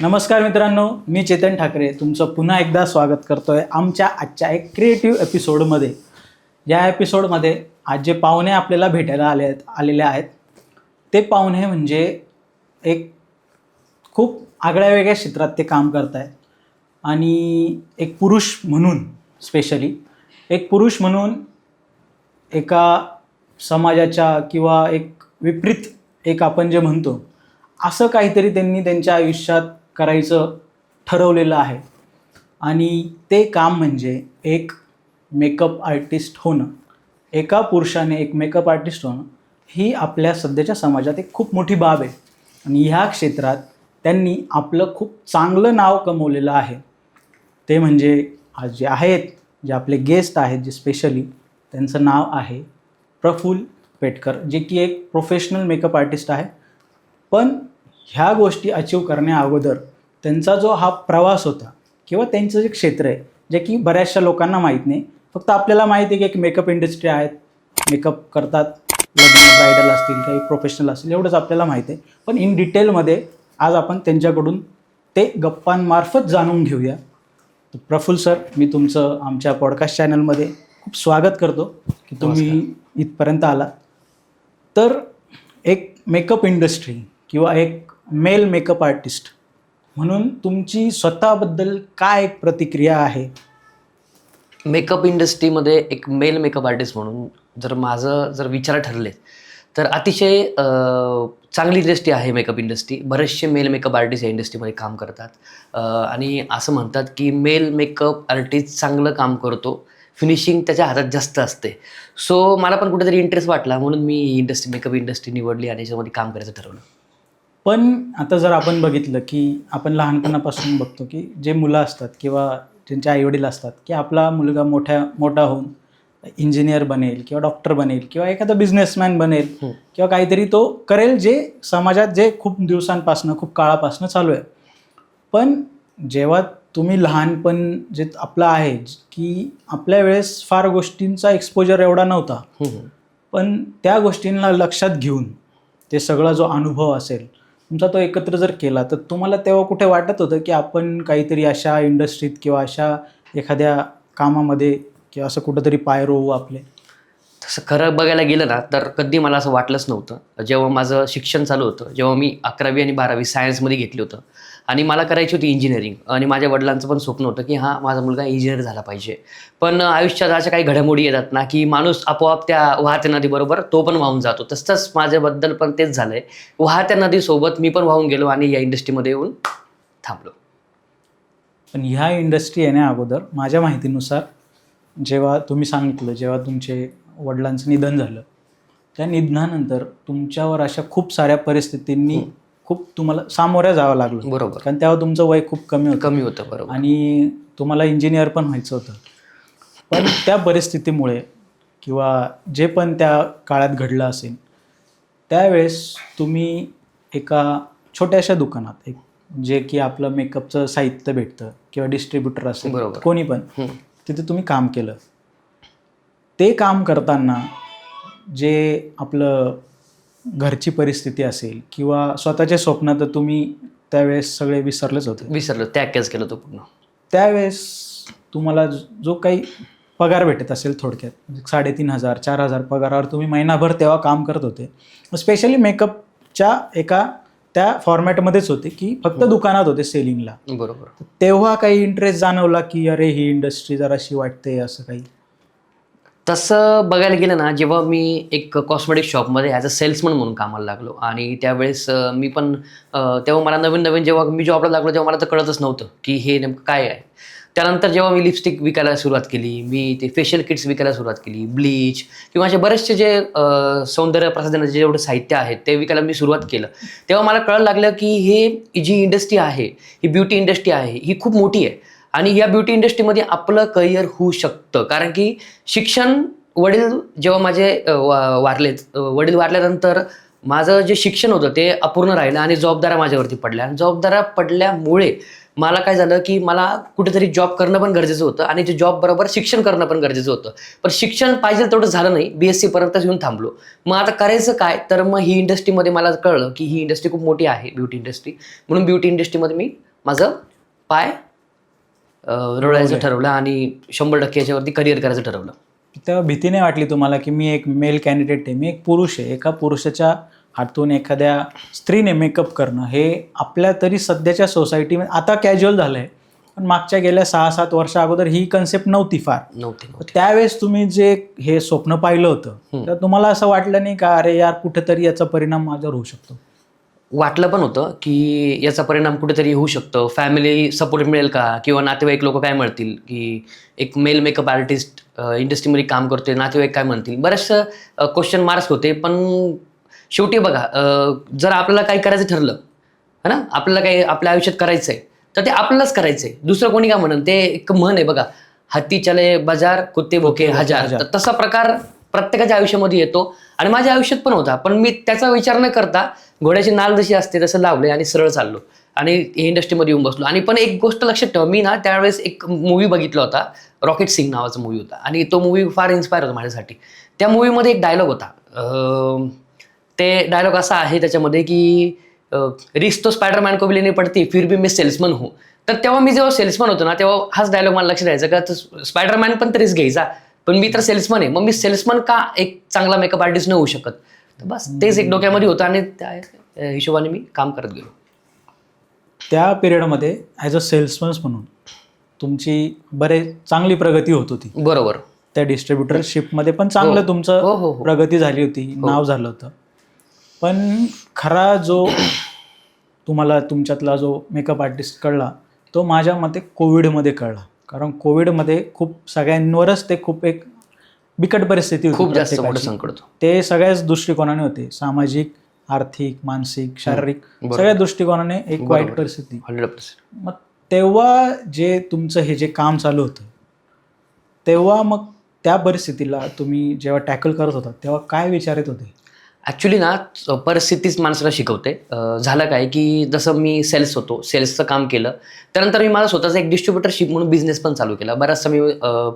नमस्कार मित्रांनो, मी चेतन ठाकरे तुमचं पुन्हा एकदा स्वागत करतोय आमच्या आजच्या एक क्रिएटिव्ह एपिसोडमध्ये. या एपिसोडमध्ये आज जे पाहुणे आपल्याला भेटायला आलेले आहेत ते पाहुणे म्हणजे एक खूप आगळ्या वेगळ्या क्षेत्रात ते काम करत आहेत. आणि एक पुरुष म्हणून स्पेशली एक पुरुष म्हणून एका समाजाच्या किंवा एक विपरीत एक आपण जे म्हणतो असं काहीतरी त्यांनी त्यांच्या आयुष्यात करायचं ठरवलेलं आहे. आणि ते काम म्हणजे एक मेकअप आर्टिस्ट होणं. एका पुरुषाने एक मेकअप आर्टिस्ट होणं ही आपल्या सध्याच्या समाजात एक खूप मोठी बाब आहे. आणि ह्या क्षेत्रात त्यांनी आपलं खूप चांगलं नाव कमवलेलं आहे. ते म्हणजे आज जे आहेत, जे आपले गेस्ट आहेत, जे स्पेशली त्यांचं नाव आहे प्रफुल्ल पेटकर, जे की एक प्रोफेशनल मेकअप आर्टिस्ट आहे. पण ह्या गोष्टी अचीव करण्या अगोदर त्यांचा जो हा प्रवास होता किंवा त्यांचं जे क्षेत्र आहे जे की बऱ्याचशा लोकांना माहीत नाही. फक्त आपल्याला माहिती आहे की एक मेकअप इंडस्ट्री आहेत, मेकअप करतात, लग्न ब्रायडल असतील काही प्रोफेशनल असतील एवढंच आपल्याला माहीत आहे. पण इन डिटेलमध्ये आज आपण त्यांच्याकडून ते गप्पांमार्फत जाणून घेऊया. तर प्रफुल्ल सर, मी तुमचं आमच्या पॉडकास्ट चॅनलमध्ये खूप स्वागत करतो की तुम्ही इथपर्यंत आलात. तर एक मेकअप इंडस्ट्री किंवा एक मेल मेकअप आर्टिस्ट म्हणून तुमची स्वतःबद्दल काय एक प्रतिक्रिया आहे? मेकअप इंडस्ट्रीमध्ये एक मेल मेकअप आर्टिस्ट म्हणून जर विचार ठरले तर अतिशय चांगली इंडस्ट्री आहे मेकअप इंडस्ट्री. बरेचसे मेल मेकअप आर्टिस्ट या इंडस्ट्रीमध्ये काम करतात. आणि असं म्हणतात की मेल मेकअप आर्टिस्ट चांगलं काम करतो, फिनिशिंग त्याच्या हातात जास्त असते. सो मला पण कुठेतरी इंटरेस्ट वाटला म्हणून मी इंडस्ट्री मेकअप इंडस्ट्री निवडली आणि याच्यामध्ये काम करायचं ठरवलं. पण आता जर आपण बघितलं की आपण लहानपणापासून बघतो की जे मुलं असतात किंवा ज्यांचे आईवडील असतात की आपला मुलगा मोठा होऊन इंजिनियर बनेल किंवा डॉक्टर बनेल किंवा एखादा बिझनेसमॅन बनेल किंवा काहीतरी तो करेल जे समाजात जे खूप दिवसांपासून खूप काळापासून चालू आहे. पण जेव्हा तुम्ही लहानपण जे आपलं आहे की आपल्या वेळेस फार गोष्टींचा एक्सपोजर एवढा नव्हता, पण त्या गोष्टींना लक्षात घेऊन ते सगळा जो अनुभव असेल तुमचा तो एकत्र जर केला तर तुम्हाला तेव्हा कुठे वाटत होतं की आपण काहीतरी अशा इंडस्ट्रीत किंवा अशा एखाद्या कामामध्ये किंवा असं कुठंतरी पाय रोवू आपले? तसं खरं बघायला गेलं ना तर कधी मला असं वाटलंच नव्हतं. जेव्हा माझं शिक्षण चालू होतं, जेव्हा मी 11वी आणि 12वी सायन्समध्ये घेतलं होतं आणि मला करायची होती इंजिनिअरिंग आणि माझ्या वडिलांचं पण स्वप्न होतं की हां, माझा मुलगा इंजिनियर झाला पाहिजे. पण आयुष्यात अशा काही घडामोडी येतात ना की माणूस आपोआप त्या वाहत्या नदीबरोबर तो पण वाहून जातो. तसंच माझ्याबद्दल पण तेच झालं आहे. वाहत्या नदीसोबत मी पण वाहून गेलो आणि या इंडस्ट्रीमध्ये येऊन थांबलो. पण ह्या इंडस्ट्री येण्या अगोदर माझ्या माहितीनुसार जेव्हा तुम्ही सांगितलं जेव्हा तुमचे वडिलांचं निधन झालं, त्या निधनानंतर तुमच्यावर अशा खूप साऱ्या परिस्थितींनी खूप तुम्हाला सामोऱ्या जावं लागलं. बरोबर. कारण तेव्हा तुमचं वय खूप कमी होतं. बरोबर. आणि तुम्हाला इंजिनियर पण व्हायचं होतं. पण त्या परिस्थितीमुळे किंवा जे पण त्या काळात घडलं असेल त्यावेळेस तुम्ही एका छोट्याशा दुकानात एक जे की आपलं मेकअपचं साहित्य भेटतं किंवा डिस्ट्रीब्युटर असेल, बरोबर, कोणी पण तिथे तुम्ही काम केलं. ते काम करताना जे आपलं घरची परिस्थिती असेल किंवा स्वतःचे स्वप्न तर तुम्ही त्यावेळेस सगळे विसरलेच होते. विसरलो, त्यागच केलं तो पूर्ण. त्यावेळेस तुम्हाला जो काही पगार भेटत असेल थोडक्यात 3,500 4,000 पगारावर तुम्ही महिनाभर तेव्हा काम करत होते. स्पेशली मेकअपच्या एका त्या फॉर्मॅटमध्येच होते की फक्त दुकानात होते सेलिंगला. बरोबर. तेव्हा काही इंटरेस्ट जाणवला की अरे ही इंडस्ट्री जराशी वाटते असं काही? तसं बघायला गेलं ना, जेव्हा मी एक कॉस्मेटिक शॉपमध्ये ॲज अ सेल्समन म्हणून कामाला लागलो आणि त्यावेळेस मी पण तेव्हा मला नवीन जेव्हा मी जॉबला लागलो तेव्हा मला तर कळतच नव्हतं की हे नेमकं काय आहे. त्यानंतर जेव्हा मी लिपस्टिक विकायला सुरुवात केली, मी ते फेशियल किट्स विकायला सुरुवात केली, ब्लीच किंवा असे बरेचसे जे सौंदर्य प्रसाधनाचे जेवढे साहित्य आहेत ते विकायला मी सुरुवात केलं. तेव्हा मला कळायला लागलं की ही जी इंडस्ट्री आहे, ही ब्युटी इंडस्ट्री आहे, ही खूप मोठी आहे आणि या ब्युटी इंडस्ट्रीमध्ये आपलं करिअर होऊ शकतं. कारण की शिक्षण वडील जेव्हा माझे वडील वारल्यानंतर माझं जे शिक्षण होतं ते अपूर्ण राहिलं आणि जबाबदाऱ्या माझ्यावरती पडल्या आणि जबाबदाऱ्या पडल्यामुळे मला काय झालं की मला कुठेतरी जॉब करणं पण गरजेचं होतं आणि ते जॉब बरोबर शिक्षण करणं पण गरजेचं होतं. पण शिक्षण पाहिजे तेवढं झालं नाही, BSc पर्यंतच येऊन थांबलो. मग आता करायचं काय? तर मग ही इंडस्ट्रीमध्ये मला कळलं की ही इंडस्ट्री खूप मोठी आहे ब्युटी इंडस्ट्री, म्हणून ब्युटी इंडस्ट्रीमध्ये मी माझं पाय रोडायचं ठरवलं आणि 100% याच्यावरती करिअर करायचं ठरवलं. तेव्हा भीती नाही वाटली तुम्हाला की मी एक मेल कॅन्डिडेट आहे, मी एक पुरुष आहे, एका पुरुषाच्या हातून एखाद्या स्त्रीने मेकअप करणं हे आपल्या तरी सध्याच्या सोसायटीमध्ये आता कॅज्युअल झालं आहे, पण मागच्या गेल्या 6-7 वर्षा अगोदर ही कन्सेप्ट नव्हती फार. नव्हती. त्यावेळेस तुम्ही जे हे स्वप्न पाहिलं होतं तर तुम्हाला असं वाटलं नाही का अरे यार कुठेतरी याचा परिणाम माझ्यावर होऊ शकतो? वाटलं पण होतं की याचा परिणाम कुठेतरी होऊ शकतो, फॅमिली सपोर्ट मिळेल का, किंवा नातेवाईक लोक काय म्हणतील की एक मेल मेकअप आर्टिस्ट इंडस्ट्रीमध्ये काम करतोय, नातेवाईक काय म्हणतील, बरेचसे क्वेश्चन मार्क्स होते. पण शेवटी बघा, जर आपल्याला काही करायचं ठरलं है ना, आपल्याला काही आपल्या आयुष्यात करायचं आहे तर ते आपल्यालाच करायचं आहे, दुसरं कोणी काय म्हणून. ते एक म्हण आहे बघा, हाती चले बाजार कुत्ते भोके हजार. तर तसा प्रकार प्रत्येकाच्या आयुष्यामध्ये येतो आणि माझ्या आयुष्यात पण होता. पण मी त्याचा विचार न करता घोड्याची नाल जशी असते तसं लावले आणि सरळ चाललो आणि इंडस्ट्रीमध्ये येऊन बसलो. आणि पण एक गोष्ट लक्षात ठेवा, मी ना त्यावेळेस एक मूवी बघितला होता, रॉकेट सिंग नावाचा मूवी होता आणि तो मूवी फार इन्स्पायर होता माझ्यासाठी. त्या मूवीमध्ये एक डायलॉग होता, ते डायलॉग असा आहे त्याच्यामध्ये की रिस्क तो स्पायडरमॅन को भी लेनी पडती फिर भी मैं सेल्समन हूँ. तर तेव्हा मी जेव्हा सेल्समन होतो ना तेव्हा हाच डायलॉग मला लक्षात द्यायचा का स्पायडरमॅन पण रिस्क घ्यायचा, पण मी तर सेल्समन आहे, मग मी सेल्समन का एक चांगला मेकअप आर्टिस्ट नाही होऊ शकत. तर बस तेच एक डोक्यामध्ये होतं आणि त्या हिशोबाने मी काम करत गेलो. त्या पिरियडमध्ये ॲज अ सेल्समन म्हणून तुमची चांगली प्रगती होत होती. बरोबर. त्या डिस्ट्रीब्युटरशिपमध्ये पण चांगलं तुमचं प्रगती झाली होती, नाव झालं होतं. पण खरा जो तुम्हाला तुमच्यातला जो मेकअप आर्टिस्ट कळला तो माझ्या मते कोविडमध्ये कळला. कारण कोविडमध्ये खूप सगळ्यांवरच ते खूप एक बिकट परिस्थिती होती, खूप जास्त मोठं संकट होतं. ते सगळ्याच दृष्टिकोनाने होते, सामाजिक, आर्थिक, मानसिक, शारीरिक सगळ्या दृष्टिकोनाने एक वाईट परिस्थिती. 100%. मग तेव्हा जे तुमचं हे जे काम चालू होतं तेव्हा मग त्या परिस्थितीला तुम्ही जेव्हा टॅकल करत होता तेव्हा काय विचार येत होते? ॲक्च्युली ना परिस्थितीच माणसाला शिकवते. झालं काय की जसं मी सेल्स होतो, सेल्सचं काम केलं, त्यानंतर मी माझा स्वतःचा एक डिस्ट्रीब्युटरशिप म्हणून बिझनेस पण चालू केला. बराचसा मी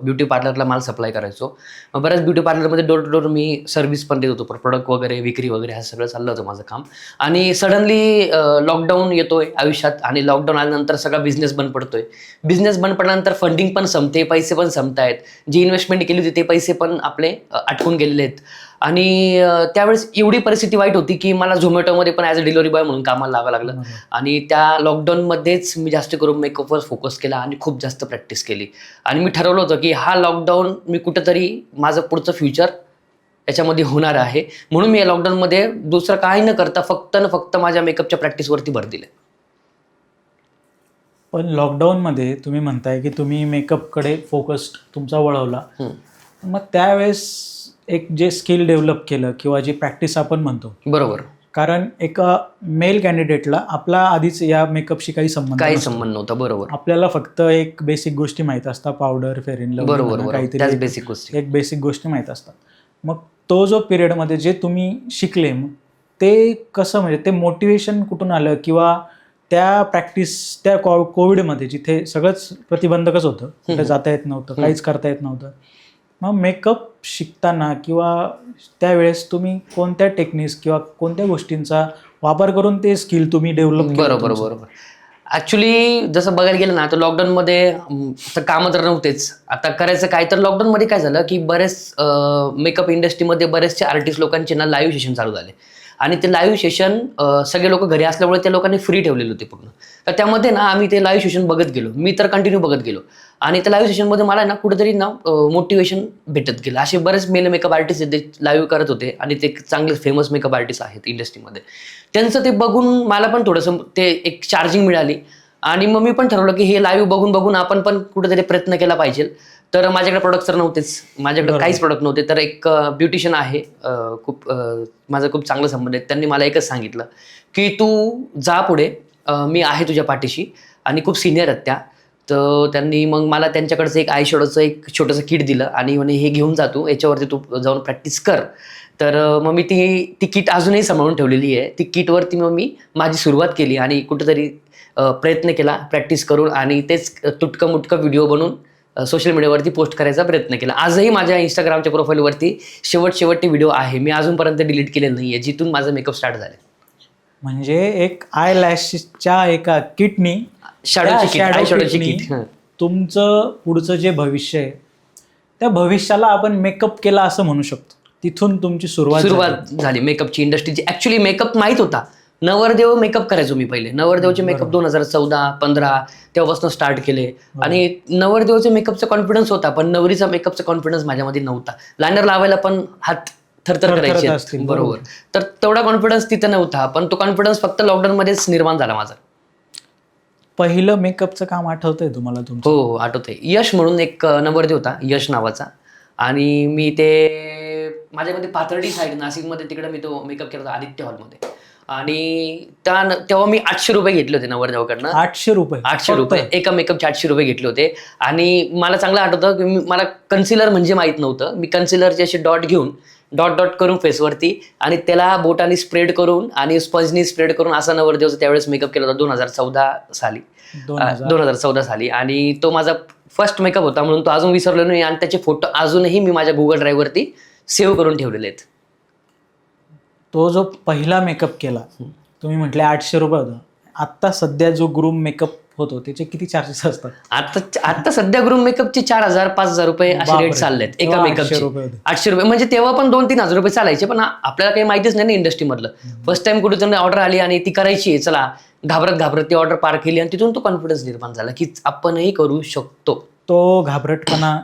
ब्युटी पार्लरला माल सप्लाय करायचो. मग बऱ्याच ब्युटी पार्लरमध्ये डोर टू डोर मी सर्व्हिस पण देत होतो, प्रोडक्ट वगैरे विक्री वगैरे हे सगळं चाललं होतं माझं काम. आणि सडनली लॉकडाऊन येतोय आयुष्यात आणि लॉकडाऊन आल्यानंतर सगळा बिझनेस बंद पडतोय. बिझनेस बंद पडल्यानंतर फंडिंग पण संपते, पैसे पण संपतायत, जी इन्व्हेस्टमेंट केली होती ते पैसे पण आपले अटकून गेलेले आहेत. आणि त्यावेळेस एवढी परिस्थिती वाईट होती की मला झोमॅटोमध्ये पण ॲज अ डिलिव्हरी बॉय म्हणून कामाला लागावं लागलं. आणि त्या लॉकडाऊनमध्येच मी जास्त करून मेकअपवर फोकस केला आणि खूप जास्त प्रॅक्टिस केली. आणि मी ठरवलं होतं की हा लॉकडाऊन मी कुठंतरी माझं पुढचं फ्युचर याच्यामध्ये होणार आहे, म्हणून मी या लॉकडाऊनमध्ये दुसरं काही न करता फक्त माझ्या मेकअपच्या प्रॅक्टिसवरती भर दिले. पण लॉकडाऊनमध्ये तुम्ही म्हणताय की तुम्ही मेकअपकडे फोकस तुमचा वळवला, मग त्यावेळेस एक जे स्किल डेव्हलप केलं किंवा जी प्रॅक्टिस आपण म्हणतो, बरोबर, कारण एका मेल कॅन्डिडेटला आपला आधीच या मेकअपशी काही संबंध नव्हता. बरोबर. आपल्याला फक्त एक बेसिक गोष्टी माहीत असतात, पावडर, फेअर इन लव्ह, काहीतरी बेसिक गोष्टी, एक बेसिक गोष्टी माहीत असतात. मग तो जो पिरियडमध्ये जे तुम्ही शिकले मग ते कसं, म्हणजे ते मोटिवेशन कुठून आलं, किंवा त्या प्रॅक्टिस त्या कोविडमध्ये जिथे सगळंच प्रतिबंधकच होतं, कुठे जाता येत नव्हतं, काहीच करता येत नव्हतं, मग मेकअप शिकताना किंवा त्यावेळेस तुम्ही कोणत्या टेक्निक्स किंवा कोणत्या गोष्टींचा वापर करून ते स्किल तुम्ही डेव्हलप केलं? बरोबर. ॲक्च्युली जसं बघायला गेलं ना तर लॉकडाऊनमध्ये कामं तर नव्हतेच, आता करायचं काय. तर लॉकडाऊनमध्ये काय झालं की बरेच मेकअप इंडस्ट्रीमध्ये बरेचसे आर्टिस्ट लोकांचे ना लाईव्ह सेशन चालू झाले आणि ते लाईव्ह सेशन सगळे लोक घरी असल्यामुळे त्या लोकांनी फ्री ठेवलेले होते पूर्ण. तर त्यामध्ये ना आम्ही ते लाईव्ह सेशन बघत गेलो, मी तर कंटिन्यू बघत गेलो आणि त्या लाईव्ह सेशनमध्ये मला ना कुठेतरी ना मोटिवेशन भेटत गेलं. असे बरेच मेल मेकअप आर्टिस्ट ते लाईव्ह करत होते आणि ते चांगले फेमस मेकअप आर्टिस्ट आहेत इंडस्ट्रीमध्ये. त्यांचं ते बघून मला पण थोडंसं ते एक चार्जिंग मिळाली आणि मग मी पण ठरवलं की हे लाईव्ह बघून आपण पण कुठेतरी प्रयत्न केला पाहिजे. तर माझ्याकडे प्रोडक्ट तर नव्हतेच, माझ्याकडे काहीच प्रोडक्ट नव्हते. तर एक ब्युटिशियन आहे, माझा खूप चांगला संबंध आहे, त्यांनी मला एकच सांगितलं की तू जा पुढे, मी आहे तुझ्या पाठीशी, आणि खूप सिनियर आहेत त्या. तर त्यांनी मग मला त्यांच्याकडचं एक आय शॅडोचं एक छोटंसं किट दिलं आणि म्हणे हे घेऊन जा तू, याच्यावरती तू जाऊन प्रॅक्टिस कर. तर मग मी ती किट अजूनही सांभाळून ठेवलेली आहे. ती किटवरती मग मी माझी सुरुवात केली आणि कुठेतरी प्रयत्न केला प्रॅक्टिस करून, आणि तेच तुटकं मुटकं व्हिडिओ बनवून सोशल मीडियावरती पोस्ट करायचा प्रयत्न केला. आजही माझ्या इंस्टाग्रामच्या प्रोफाईलवरती शेवटचे व्हिडिओ आहे, मी अजूनपर्यंत डिलीट केलेलं नाही आहे, जिथून माझं मेकअप स्टार्ट झालं. म्हणजे एक आय लॅशच्या एका किटनी शॅडोची किट, आय शॅडोची kitनी किट. तुमचं पुढचं जे भविष्य आहे त्या भविष्याला आपण मेकअप केला असं म्हणू शकतो. तिथून तुमची सुरुवात झाली मेकअपची इंडस्ट्रीची. ऍक्च्युली मेकअप माहित होता. नवरदेव मेकअप करायचो मी पहिले. नवरदेवचे मेकअप 2014-15 तेव्हापासून स्टार्ट केले. आणि नवरदेवचे मेकअपचा कॉन्फिडन्स होता, पण नवरीचा मेकअपचा कॉन्फिडन्स माझ्यामध्ये नव्हता. लायनर लावायला पण हात थरथर करायचे. असतील, बरोबर. तर तेवढा कॉन्फिडन्स तिथे नव्हता, पण तो कॉन्फिडन्स फक्त लॉकडाऊन मध्येच निर्माण झाला माझा. पहिलं मेकअपचं काम आठवतंय तुम्हाला तुमचं? हो, आठवतंय. यश म्हणून एक नवरदेव होता, यश नावाचा. आणि मी ते माझ्यामध्ये पाथर्डी साईड नाशिकमध्ये तिकडे मी तो मेकअप केला होता आदित्य हॉलमध्ये. आणि तेव्हा मी 800 रुपये घेतले होते नवरदेवाकडनं. 800 रुपये? 800 रुपये एका मेकअपचे 800 रुपये घेतले होते. आणि मला चांगलं आठवतं की मला कन्सिलर म्हणजे माहित नव्हतं. मी कन्सिलरचे असे डॉट घेऊन डॉट करून फेसवरती आणि त्याला बोटाने स्प्रेड करून आणि स्पंजनी स्प्रेड करून असा नवरदेवचा त्यावेळेस मेकअप केला होता 2014 साली. 2014 साली. आणि तो माझा फर्स्ट मेकअप होता म्हणून तो अजून विसरलो नाही. आणि त्याचे फोटो अजूनही मी माझ्या गुगल ड्राईव्हवरती सेव्ह करून ठेवलेले आहेत. तो जो पहिला मेकअप केला तुम्ही म्हटले 800 रुपये होता. आत्ता सध्या जो ग्रूम मेकअप होतो त्याचे किती चार्जेस असतात? आता सध्या ग्रूम मेकअपचे 4,000-5,000 रुपये असे रेट चाललेत एका मेकअपचे. 800 रुपये म्हणजे तेव्हा पण 2-3 हजार रुपये चालायचे. पण आपल्याला काही माहितीच नाही ना इंडस्ट्रीमधलं. फर्स्ट टाइम कुठे ऑर्डर आली आणि ती करायची, चला घाबरत ती ऑर्डर पार केली आणि तिथून तो कॉन्फिडन्स निर्माण झाला की आपणही करू शकतो. तो घाबरटपणा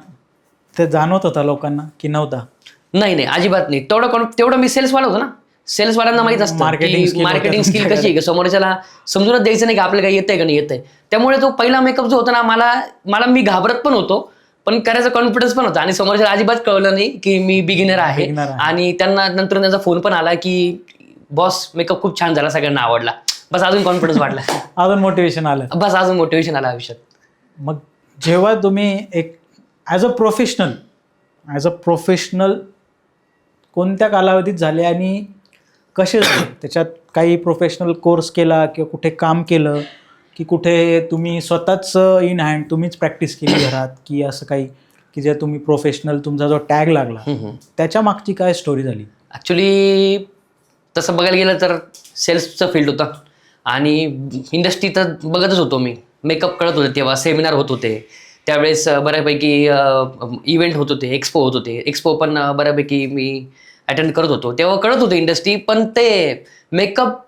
ते जाणवत होता लोकांना की नव्हता? नाही, अजिबात नाही. तेवढं मी सेल्सवाला होतो ना. सेल्सवाल्यांना माहित असतं मार्केटिंग स्किल कशी आहे, समोरच्याला समजूनच द्यायचं नाही की आपल्याला काही येतंय का नाही येतंय. त्यामुळे तो पहिला मेकअप जो होता ना, मला मी घाबरत पण होतो पण करायचा कॉन्फिडन्स पण होता. आणि समोरच्याला अजिबात कळलं नाही की मी बिगिनर आहे. आणि त्यांना नंतर त्यांचा फोन पण आला की बॉस मेकअप खूप छान झाला, सगळ्यांना आवडला. बस अजून कॉन्फिडन्स वाढला. अजून मोटिवेशन आलं. बस अजून मोटिवेशन आलं आयुष्यात. मग जेव्हा तुम्ही एक ॲज अ प्रोफेशनल कोणत्या कालावधीत झाले आणि कसे झाले? त्याच्यात काही प्रोफेशनल कोर्स केला किंवा कुठे काम केलं की कुठे तुम्ही स्वतःच इन हँड तुम्हीच प्रॅक्टिस केली घरात, की असं काही की जे तुम्ही प्रोफेशनल तुमचा जो टॅग लागला त्याच्या मागची काय स्टोरी झाली? ॲक्च्युली तसं बघायला गेलं तर सेल्सचं फील्ड होतं आणि इंडस्ट्री तर बघतच होतो मी. मेकअप कळत होते तेव्हा, सेमिनार होत होते त्यावेळेस, बऱ्यापैकी इव्हेंट होत होते, एक्सपो होत होते. एक्सपो पण बऱ्यापैकी मी अटेंड करत होतो. तेव्हा कळत होतं इंडस्ट्री. पण ते मेकअप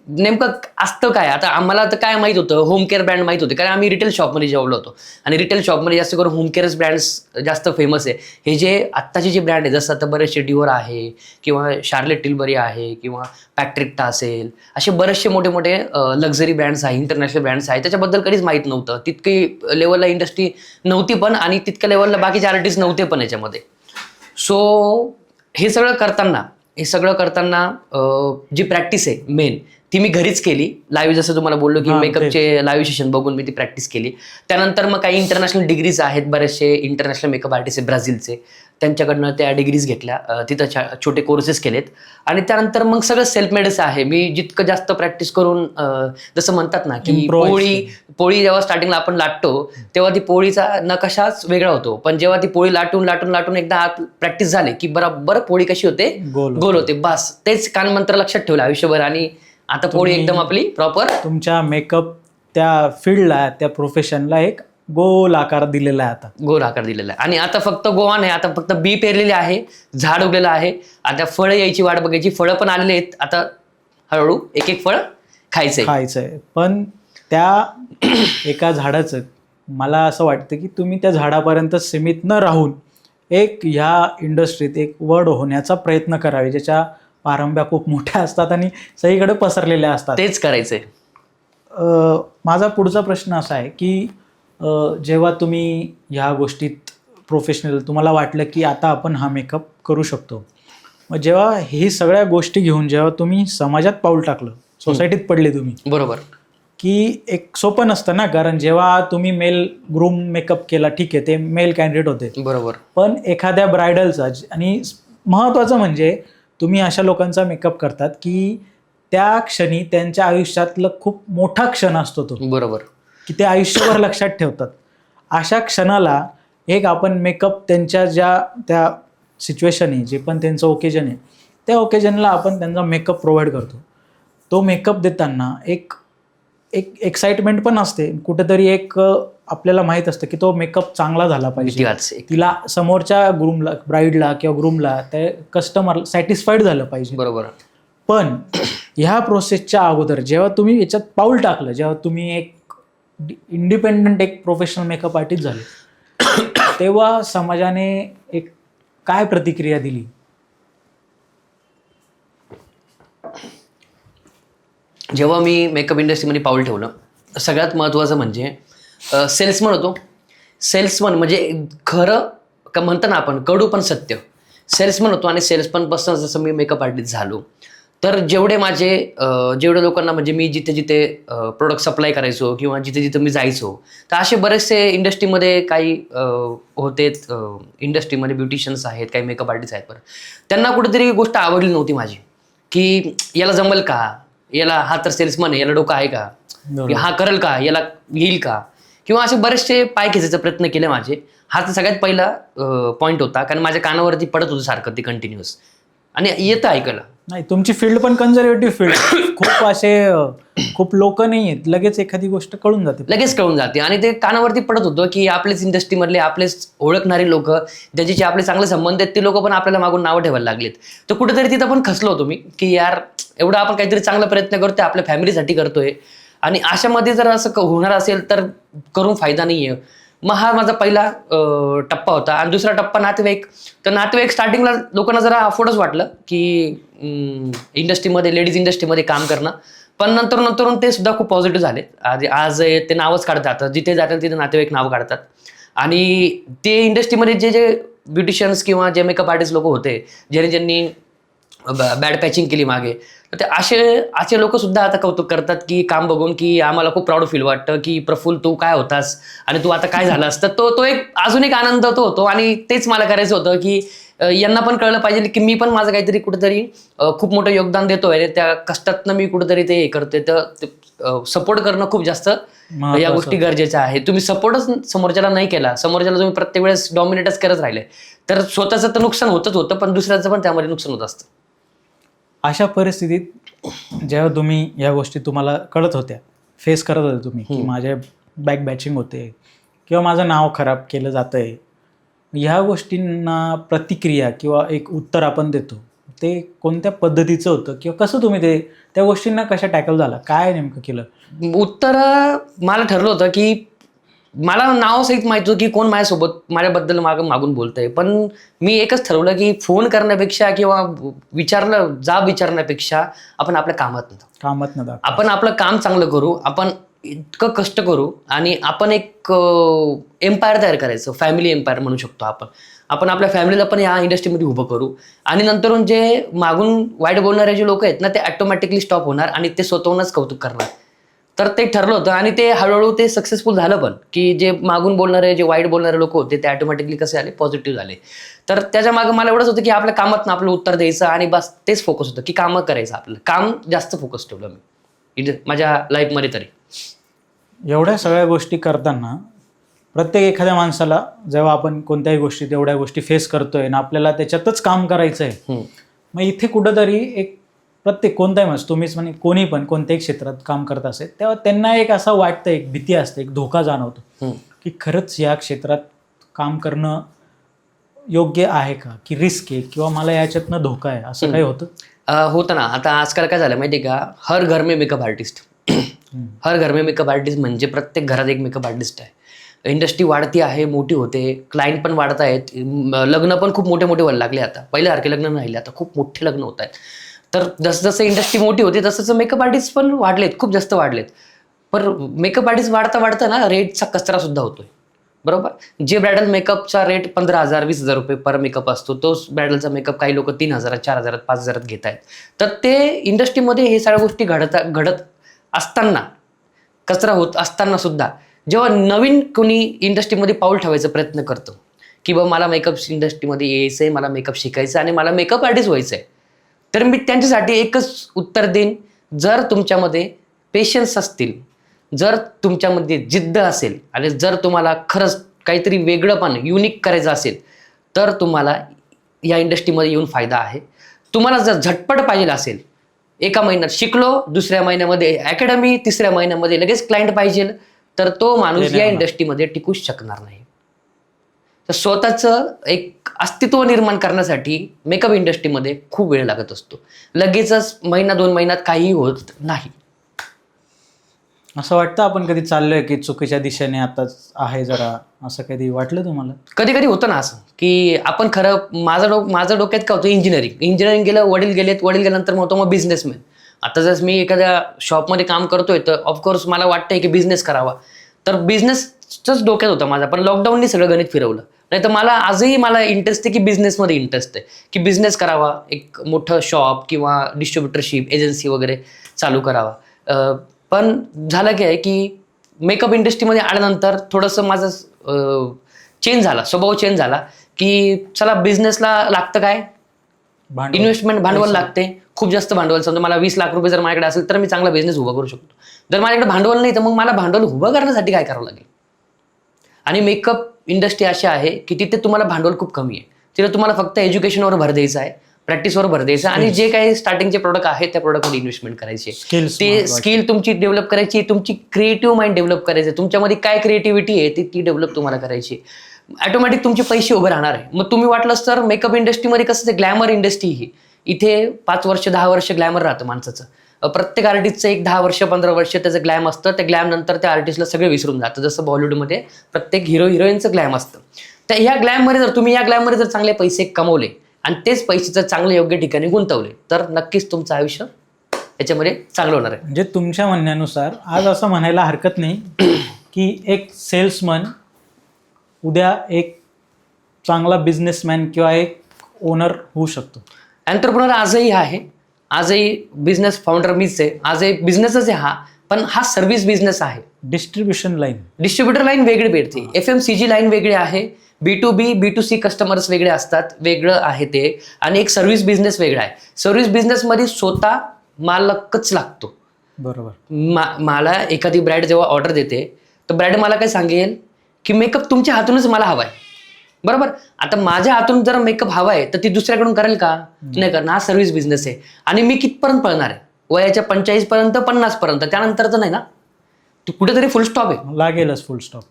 नेमकं असतं काय, आता आम्हाला तर काय माहित होतं, होम केअर ब्रँड माहित होते कारण आम्ही रिटेल शॉपमध्ये जेवलो होतो. आणि रिटेल शॉपमध्ये जास्त करून होम केअरच ब्रँड्स जास्त फेमस आहे. हे जे आत्ताचे जे ब्रँड आहे, जसं आता बरेचसे डिओर आहे किंवा शार्लेट टिल्बरी आहे किंवा पॅट्रिक्टा असेल, असे बरेचसे मोठे मोठे लक्झरी ब्रँड्स आहे, इंटरनॅशनल ब्रँड्स आहे. त्याच्याबद्दल कधीच माहीत नव्हतं. तितकी लेवलला इंडस्ट्री नव्हती पण, आणि तितक्या लेवलला बाकीचे आर्टिस्ट नव्हते पण याच्यामध्ये. सो हे सगळं करताना जी प्रॅक्टिस आहे मेन, ती मी घरीच केली. लाईव्ह जसं तुम्हाला बोललो की मेकअपचे लाईव्ह सेशन बघून मी ती प्रॅक्टिस केली. त्यानंतर मग काही इंटरनॅशनल डिग्रीज आहेत, बरेचसे इंटरनॅशनल मेकअप आर्टिस्ट आहेत ब्राझीलचे, त्यांच्याकडनं त्या डिग्रीज घेतल्या, तिथं छोटे कोर्सेस केलेत. आणि त्यानंतर मग सगळं सेल्फ मेडच आहे. मी जितकं जास्त प्रॅक्टिस करून, जसं म्हणतात ना की पोळी जेव्हा स्टार्टिंगला आपण लाटतो तेव्हा ती पोळीचा नकाशाच वेगळा होतो, पण जेव्हा ती पोळी लाटून एकदा प्रॅक्टिस झाली की बरोबर पोळी कशी होते, गोल होते. बस तेच कानमंत्र लक्षात ठेवलं आयुष्यभर. आणि आता पोळी एकदम आपली प्रॉपर. तुमच्या मेकअप त्या फील्डला, त्या प्रोफेशनला एक गोल आकार दिलेला आहे. आता गोल आकार दिलेला आहे. आणि आता फक्त गोवा नाही, आता फक्त बी पेरलेले आहे, झाड उगलेलं आहे. आता फळं यायची वाट बघायची. फळं पण आलेले आहेत. आता हळूहळू एक फळ खायचंय. पण त्या एका झाडाचं मला असं वाटतं की तुम्ही त्या झाडापर्यंत सीमित न राहून एक ह्या इंडस्ट्रीत एक वर्ड होण्याचा प्रयत्न करावे, ज्याच्या पारंब्या खूप मोठ्या असतात आणि सगळीकडे पसरलेल्या असतात. तेच करायचंय. माझा पुढचा प्रश्न असा आहे की जेव्हा तुम्ही ह्या गोष्टीत प्रोफेशनल तुम्हाला वाटलं की आता आपण हा मेकअप करू शकतो, मग जेव्हा ही सगळ्या गोष्टी घेऊन जेव्हा तुम्ही समाजात पाऊल टाकलं, सोसायटीत पडले तुम्ही, बरोबर, की एक सोपं नसतं ना, कारण जेव्हा तुम्ही मेल ग्रूम मेकअप केला, ठीक आहे ते मेल कॅन्डिडेट होते, बरोबर, पण एखाद्या ब्रायडलचा, आणि महत्त्वाचं म्हणजे तुम्ही अशा लोकांचा मेकअप करतात की त्या क्षणी त्यांच्या आयुष्यातलं खूप मोठा क्षण असतो तो, बरोबर, की ते आयुष्यभर लक्षात ठेवतात. अशा क्षणाला एक आपण मेकअप त्यांच्या ज्या त्या सिच्युएशन आहे, जे पण त्यांचं ओकेजन आहे, त्या ओकेजनला आपण त्यांचा मेकअप प्रोव्हाइड करतो. तो मेकअप देताना एक एक्साइटमेंट पण असते कुठेतरी, एक आपल्याला माहित असतं की तो मेकअप चांगला झाला भीती पाहिजे, वाटते. तिला समोरच्या ग्रूमला, ब्राईडला किंवा ग्रूमला, ते कस्टमर सॅटिस्फाईड झालं पाहिजे. बरोबर. पण ह्या प्रोसेसच्या अगोदर जेव्हा तुम्ही याच्यात पाऊल टाकलं, जेव्हा तुम्ही एक इंडिपेंडंट एक प्रोफेशनल मेकअप आर्टिस्ट झाले, तेव्हा समाजाने एक काय प्रतिक्रिया दिली? जेव्हा मी मेकअप इंडस्ट्रीमध्ये पाऊल ठेवलं, सगळ्यात महत्त्वाचं म्हणजे सेल्समन होतो. सेल्समन म्हणजे खरं का म्हणतो ना आपण, कडू पण सत्य. सेल्समन होतो आणि सेल्समनपासून जसं मी मेकअप आर्टिस्ट झालो, तर जेवढे लोकांना म्हणजे मी जिथे जिथे प्रोडक्ट सप्लाय करायचो किंवा जिथे जिथे मी जायचो, तर असे बरेचसे इंडस्ट्रीमध्ये काही होते, इंडस्ट्रीमध्ये ब्युटिशियन्स आहेत, काही मेकअप आर्टिस्ट आहेत. बरं, त्यांना कुठेतरी गोष्ट आवडली नव्हती माझी, की याला जमल का, याला हा तर सेल्समन आहे, याला डोकं आहे का, हा करेल का, याला येईल का, किंवा असे बरेचसे पाय खेचायचा प्रयत्न केले माझे. हा तर सगळ्यात पहिला पॉईंट होता, कारण माझ्या कानावरती पडत होतं सारखं ते कंटिन्युअस, आणि येतं ऐकायला. नाही, तुमची फील्ड पण कन्झर्वेटिव्ह फील्ड, खूप असे खूप लोक नाही आहेत, लगेच एखादी गोष्ट कळून जाते. आणि ते कानावरती पडत होतं की आपलेच इंडस्ट्रीमधले, आपलेच ओळखणारे लोक, ज्याचे आपले चांगले संबंध आहेत, ते लोक पण आपल्याला मागून नावं ठेवायला लागलेत. तर कुठेतरी तिथं पण खचलो होतो मी, की यार एवढा आपण काहीतरी चांगला प्रयत्न करतोय, आपल्या फॅमिलीसाठी करतोय, आणि अशामध्ये जर असं होणार असेल तर करून फायदा नाहीये. मग हा माझा पहिला टप्पा होता. आणि दुसरा टप्पा नातेवाईक. तर नातेवाईक स्टार्टिंगला लोकांना जरा अफोर्डच वाटलं की इंडस्ट्रीमध्ये, लेडीज इंडस्ट्रीमध्ये काम करणं, पण नंतर ते सुद्धा खूप पॉझिटिव्ह झाले. आज ते नावच काढतात, जिथे जातात तिथे नातेवाईक नाव काढतात. आणि ते इंडस्ट्रीमध्ये जे ब्युटिशियन्स किंवा जे मेकअप आर्टिस्ट लोक होते, ज्यांनी बॅड पॅचिंग केली मागे, तर ते असे लोक सुद्धा आता कौतुक करतात की काम बघून, की आम्हाला खूप प्राऊड फील वाटतं की प्रफुल्ल तू काय होतास आणि तू आता काय झालास. तर तो एक अजून एक आनंद तो होतो. आणि तेच मला करायचं होतं की यांना पण कळलं पाहिजे की मी पण माझं काहीतरी कुठेतरी खूप मोठं योगदान देतोय, त्या कष्टातनं मी कुठेतरी ते करते. तर सपोर्ट करणं खूप जास्त या गोष्टी गरजेच्या आहे. तुम्ही सपोर्टच समोरच्याला नाही केला, समोरच्याला तुम्ही प्रत्येक वेळेस डॉमिनेटच करत राहिले, तर स्वतःचं तर नुकसान होतं, पण दुसऱ्याचं पण त्यामध्ये नुकसान होत असतं. अशा परिस्थितीत जेव्हा तुम्ही या गोष्टी तुम्हाला कळत होत्या, फेस करत होते तुम्ही, की माझे बॅक बॅचिंग होते किंवा माझं नाव खराब केलं जातंय, ह्या गोष्टींना प्रतिक्रिया किंवा एक उत्तर आपण देतो, ते कोणत्या पद्धतीचं होतं किंवा कसं तुम्ही त्या गोष्टींना कशा टॅकल झाला, काय नेमकं केलं? उत्तर मला ठरलं होतं की मला नावासहित माहिती होतं की कोण माझ्याबद्दल मागून बोलतंय, पण मी एकच ठरवलं की फोन करण्यापेक्षा किंवा विचारण्यापेक्षा आपण आपल्या कामात आपण आपलं काम चांगलं करू, आपण इतकं कष्ट करू, आणि आपण एक एम्पायर तयार करायचं, फॅमिली एम्पायर म्हणू शकतो आपण आपल्या फॅमिलीला पण या इंडस्ट्रीमध्ये उभं करू. आणि नंतर जे मागून वाईट बोलणारे जे लोक आहेत ना, ते ऑटोमॅटिकली स्टॉप होणार आणि ते स्वतःहूनच कौतुक करणार. तर ते ठरलं होतं आणि ते हळूहळू ते सक्सेसफुल झालं पण, की जे मागून बोलणारे, जे वाईट बोलणारे लोक होते, ते ऑटोमॅटिकली कसे आले, पॉझिटिव्ह झाले. तर त्याच्या मागे मला एवढंच होतं की आपल्या कामातनं आपलं उत्तर द्यायचं, आणि बस तेच फोकस होतं की कामं करायचं, आपलं काम जास्त फोकस ठेवलं मी माझ्या लाईफमध्ये तरी. एवढ्या सगळ्या गोष्टी करताना प्रत्येक एखाद्या माणसाला, जेव्हा आपण कोणत्याही गोष्टीत एवढ्या गोष्टी फेस करतोय ना, आपल्याला त्याच्यातच काम करायचं आहे, मग इथे कुठंतरी एक प्रत्येक कोणताही माणूस, तुम्हीच म्हणे कोणी पण कोणत्याही क्षेत्रात काम करत असेल, तेव्हा त्यांना एक असं वाटतं, एक भीती असते, एक धोका जाणवतो की खरंच या क्षेत्रात काम करणं योग्य आहे का, की रिस्क आहे, किंवा मला याच्यातनं धोका आहे, असं काही होतं ना. आता आजकाल काय झालं माहिती आहे का, हर घर में मेकअप आर्टिस्ट. हर घर में मेकअप आर्टिस्ट म्हणजे प्रत्येक घरात एक मेकअप आर्टिस्ट आहे. इंडस्ट्री वाढती आहे, मोठी होते, क्लायंट पण वाढत आहेत, लग्न पण खूप मोठे व्हायला लागले. आता पहिल्यासारखे लग्न नाही राहिले, आता खूप मोठे लग्न होत आहेत. तर जसं इंडस्ट्री मोठी होते तसं मेकअप आर्टिस्ट पण वाढलेत, खूप जास्त वाढलेत. पण मेकअप आर्टिस्ट वाढता ना, रेटचा कचरा सुद्धा होतोय, बरोबर. जे ब्रायडल मेकअपचा रेट 15,000 20,000 रुपये पर मेकअप असतो, तोच ब्रायडलचा मेकअप काही लोक 3,000 4,000 5,000 घेत आहेत. तर ते इंडस्ट्रीमध्ये हे सगळ्या गोष्टी घडत असताना, कचरा होत असताना सुद्धा, जेव्हा नवीन कोणी इंडस्ट्रीमध्ये पाऊल ठेवायचा प्रयत्न करतो की बाबा मला मेकअप इंडस्ट्रीमध्ये यायचं आहे, मला मेकअप शिकायचं आणि मला मेकअप आर्टिस्ट व्हायचं आहे, तर मी त्यांच्यासाठी एकच उत्तर देईन, जर तुमच्यामध्ये पेशन्स असतील, जर तुमच्यामध्ये जिद्द असेल, आणि जर तुम्हाला खरंच काहीतरी वेगळंपण युनिक करायचं असेल, तर तुम्हाला या इंडस्ट्रीमध्ये येऊन फायदा आहे. तुम्हाला जर झटपट पाहिजे असेल, एका महिन्यात शिकलो, दुसऱ्या महिन्यामध्ये अकॅडमी, तिसऱ्या महिन्यामध्ये लगेच क्लायंट पाहिजे, तर तो माणूस या इंडस्ट्रीमध्ये टिकूच शकणार नाही. तर स्वतःचं एक अस्तित्व निर्माण करण्यासाठी मेकअप इंडस्ट्रीमध्ये खूप वेळ लागत असतो. लगेचच महिना 2 महिन्यात काहीही होत नाही. असं वाटतं आपण कधी चाललोय की चुकीच्या दिशेने आताच आहे जरा, असं कधी वाटलं तुम्हाला? कधी कधी होतं ना असं, की आपण खरं माझं डोक्यात काय होतं, इंजिनिअरिंग गेलं, वडील गेल्यानंतर मग होतो मग बिझनेसमॅन. आता जर मी एखाद्या शॉपमध्ये काम करतोय तर ऑफकोर्स मला वाटतंय की बिझनेस करावा, तर बिझनेसच डोक्यात होतं माझा. पण लॉकडाऊननी सगळं गणित फिरवलं. नाही तर मला इंटरेस्ट आहे की बिझनेसमध्ये इंटरेस्ट आहे, की बिझनेस करावा, एक मोठं शॉप किंवा डिस्ट्रीब्युटरशिप एजन्सी वगैरे चालू करावा. पण झालं काय आहे की मेकअप इंडस्ट्रीमध्ये आल्यानंतर थोडंसं माझं चेंज झाला, स्वभाव चेंज झाला, की चला बिझनेसला लागतं काय, इन्व्हेस्टमेंट, भांडवल लागते, खूप जास्त भांडवल. समजा मला 20 लाख रुपये जर माझ्याकडे असेल तर मी चांगला बिझनेस उभा करू शकतो. जर माझ्याकडे भांडवल नाही तर मग मला भांडवल उभं करण्यासाठी काय करावं लागेल. आणि मेकअप इंडस्ट्री अशी आहे की तिथे तुम्हाला भांडवल खूप कमी आहे. तिथे तुम्हाला फक्त एज्युकेशनवर भर द्यायचा आहे, प्रॅक्टिसवर भर द्यायचा, आणि जे काही स्टार्टिंगचे प्रोडक्ट आहेत त्या प्रोडक्टमध्ये इन्व्हेस्टमेंट करायची, ते स्किल तुमची डेव्हलप करायची, तुमची क्रिएटिव्ह माइंड डेव्हलप करायची, तुमच्यामध्ये काय क्रिएटिव्हिटी आहे ती डेव्हलप तुम्हाला करायची. ऑटोमॅटिक तुमचे पैसे उभे राहणार आहे. मग तुम्ही वाटलंच तर मेकअप इंडस्ट्रीमध्ये कसं, ते ग्लॅमर इंडस्ट्री ही, इथे 5 वर्ष 10 वर्ष ग्लॅमर राहतं माणसाचं. प्रत्येक आर्टिस्टचं एक 10 वर्ष 15 वर्ष त्याचं ग्लॅम असतं. त्या ग्लॅम नंतर त्या आर्टिस्टला सगळे विसरून जातं. जसं बॉलिवूडमध्ये प्रत्येक हिरोईनचं ग्लॅम असतं. तर ह्या ग्लॅममध्ये जर चांगले पैसे कमवले आणि तेच पैसे जर चांगले योग्य ठिकाणी गुंतवले तर नक्कीच तुमचं आयुष्य याच्यामध्ये चांगलं होणार आहे. म्हणजे तुमच्या म्हणण्यानुसार आज असं म्हणायला हरकत नाही की एक सेल्समन उद्या एक चांगला बिझनेसमॅन किंवा एक ओनर होऊ शकतो. एंटरप्रेन्योर आजही आहे, आजही बिझनेस फाउंडर मीच आहे, आजही बिझनेसच आहे हा, पण हा सर्व्हिस बिझनेस आहे. डिस्ट्रीब्युटर लाईन वेगळी भेटते, FMCG लाईन वेगळी आहे, B2B B2C कस्टमर्स वेगळे असतात, वेगळं आहे ते, आणि एक सर्व्हिस बिझनेस वेगळा आहे. सर्व्हिस बिझनेसमध्ये स्वतः मालकच लागतो. बरोबर. मला एखादी ब्रँड जेव्हा ऑर्डर देते तर ब्रँड मला काय सांगेल की मेकअप तुमच्या हातूनच मला हवाय. बरोबर. आता माझ्या हातून जर मेकअप हवाय तर ती दुसऱ्याकडून करेल का? नाही करणार. हा सर्व्हिस बिझनेस आहे. आणि मी कितपर्यंत पळणार आहे? वयाच्या 45 पर्यंत, 50 पर्यंत, त्यानंतर तर नाही ना. कुठेतरी फुल स्टॉप आहे, लागेलच फुल स्टॉप.